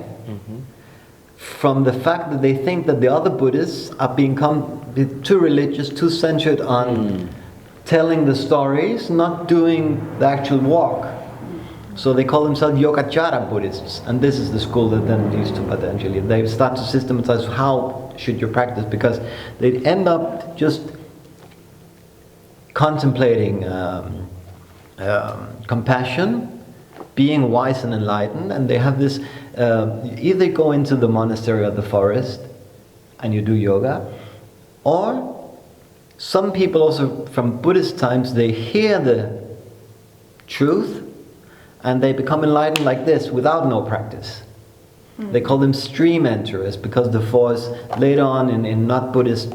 from the fact that they think that the other Buddhists are become too religious, too centered on telling the stories, not doing the actual work. So they call themselves Yogacara Buddhists, and this is the school that then leads to Patanjali. They start to systematize how should you practice, because they end up just contemplating compassion, being wise and enlightened, and they have this, either go into the monastery or the forest and you do yoga, or some people also from Buddhist times, they hear the truth and they become enlightened like this without no practice. They call them stream enterers, because the force later on in not Buddhist,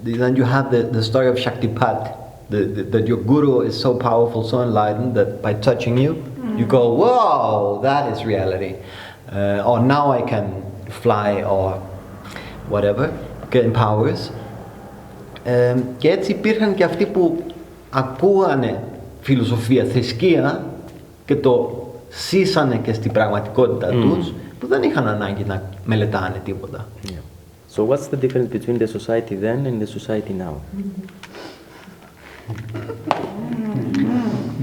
then you have the story of Shaktipat, that your guru is so powerful, so enlightened, that by touching you, you go, whoa, that is reality. Or now I can fly, or whatever, getting powers. Και έτσι υπήρχαν και αυτοί που ακούγανε φιλοσοφία, θρησκεία και το σύσανε και στην πραγματικότητα τους, που δεν είχαν ανάγκη να μελετάνε τίποτα. Yeah. So what's the difference between the society then and the society now?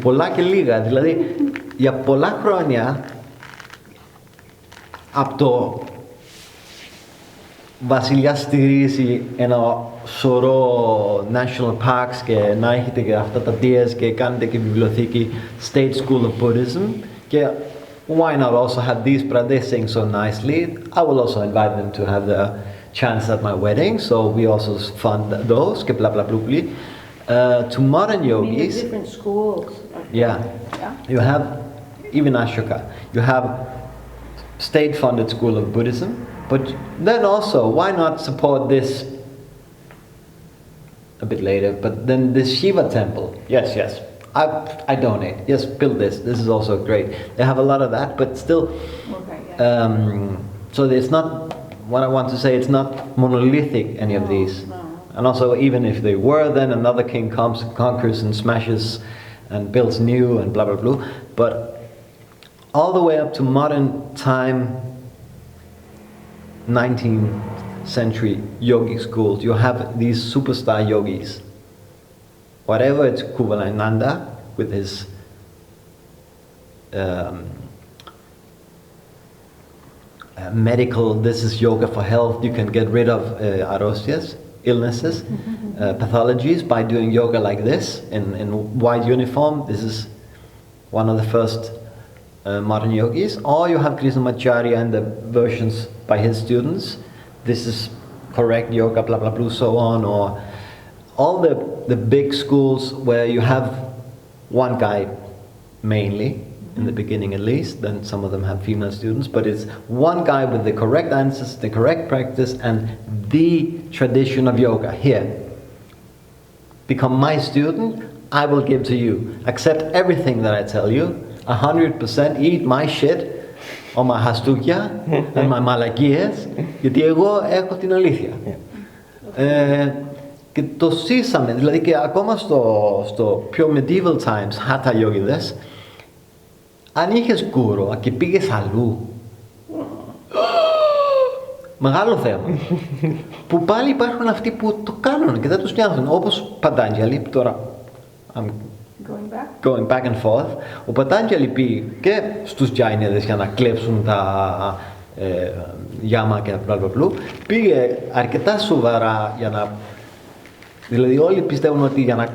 Πολλά και λίγα, δηλαδή για πολλά χρόνια από το βασιλιά στηρίζει ένα σωρό national parks και να έχετε και αυτά τα deers και κάνετε και βιβλιοθήκη State School of Buddhism, και why not also have these, but they sing so nicely, I will also invite them to have the chance at my wedding, so we also fund those, και blah blah blah. To modern yogis, Different schools. yeah, you have even Ashoka, you have state-funded school of Buddhism, but then also, why not support this a bit later, but then this Shiva temple, yes, I donate, yes, build this is also great. They have a lot of that, but still, so it's not, what I want to say, it's not monolithic, any of these. No. And also, even if they were, then another king comes, conquers and smashes and builds new and blah blah blah. But all the way up to modern time, 19th century yogic schools, you have these superstar yogis. Whatever, it's Kuvalananda with his medical, this is yoga for health, you can get rid of arosyas, illnesses, pathologies, by doing yoga like this in white uniform. This is one of the first modern yogis. Or you have Krishnamacharya and the versions by his students. This is correct yoga, blah blah blah, so on. Or all the big schools where you have one guy mainly, in the beginning at least. Then some of them have female students, but it's one guy with the correct answers, the correct practice, and the tradition of yoga. Here, become my student, I will give to you. Accept everything that I tell you, 100%, eat my shit, all my hastούκια and my μαλακίες, γιατί εγώ έχω την αλήθεια. Και το σύσαμε, δηλαδή και ακόμα στο πιο medieval times, hatha yogidες, αν είχες γκούρο και πήγες αλλού, μεγάλο θέμα. Που πάλι υπάρχουν αυτοί που το κάνουν και δεν τους νοιάζουν, όπως Πατάντζαλη, τώρα I'm going back and forth. Ο Πατάντζαλη πήγε και στους Τζάινιδες για να κλέψουν τα γιάμα και τα πλου, πήγε αρκετά σοβαρά για να... Δηλαδή όλοι πιστεύουν ότι για να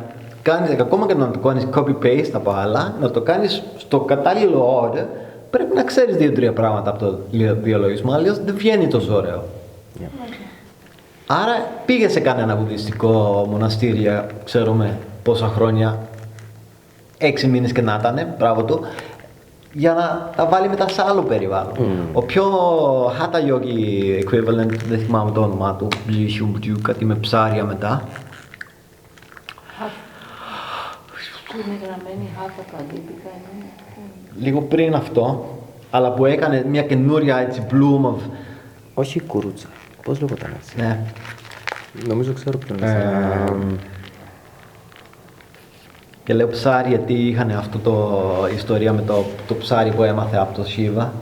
κάνεις, ακόμα και να το κάνεις copy-paste από άλλα, να το κάνεις στο κατάλληλο order, πρέπει να ξέρεις 2-3 πράγματα από το βιολογισμό, αλλιώς δεν βγαίνει τόσο ωραίο. Yeah. Άρα πήγε σε κανένα βουδιστικό μοναστήρι, ξέρουμε πόσα χρόνια, 6 μήνες και να ήταν, μπράβο του, για να τα βάλει μετά σε άλλο περιβάλλον. Ο πιο hatha yogi equivalent, δεν θυμάμαι το όνομά του, κάτι με ψάρια μετά. Είναι γραμμένη χάθα τα αντίπικα, Λίγο πριν αυτό, αλλά που έκανε μια καινούρια έτσι bloom of... Όχι κουρούτσα, πώς λέγονταν έτσι. Ναι. Νομίζω ξέρω ποιον είναι. Και λέω ψάρι γιατί είχαν αυτό το ιστορία με το ψάρι που έμαθε από το Σίβα.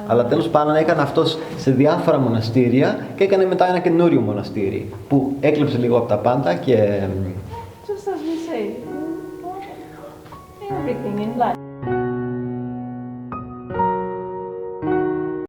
Αλλά τέλος πάντων έκανε αυτός σε διάφορα μοναστήρια και έκανε μετά ένα καινούριο μοναστήρι που έκλεψε λίγο από τα πάντα και... Just as we say, everything in life.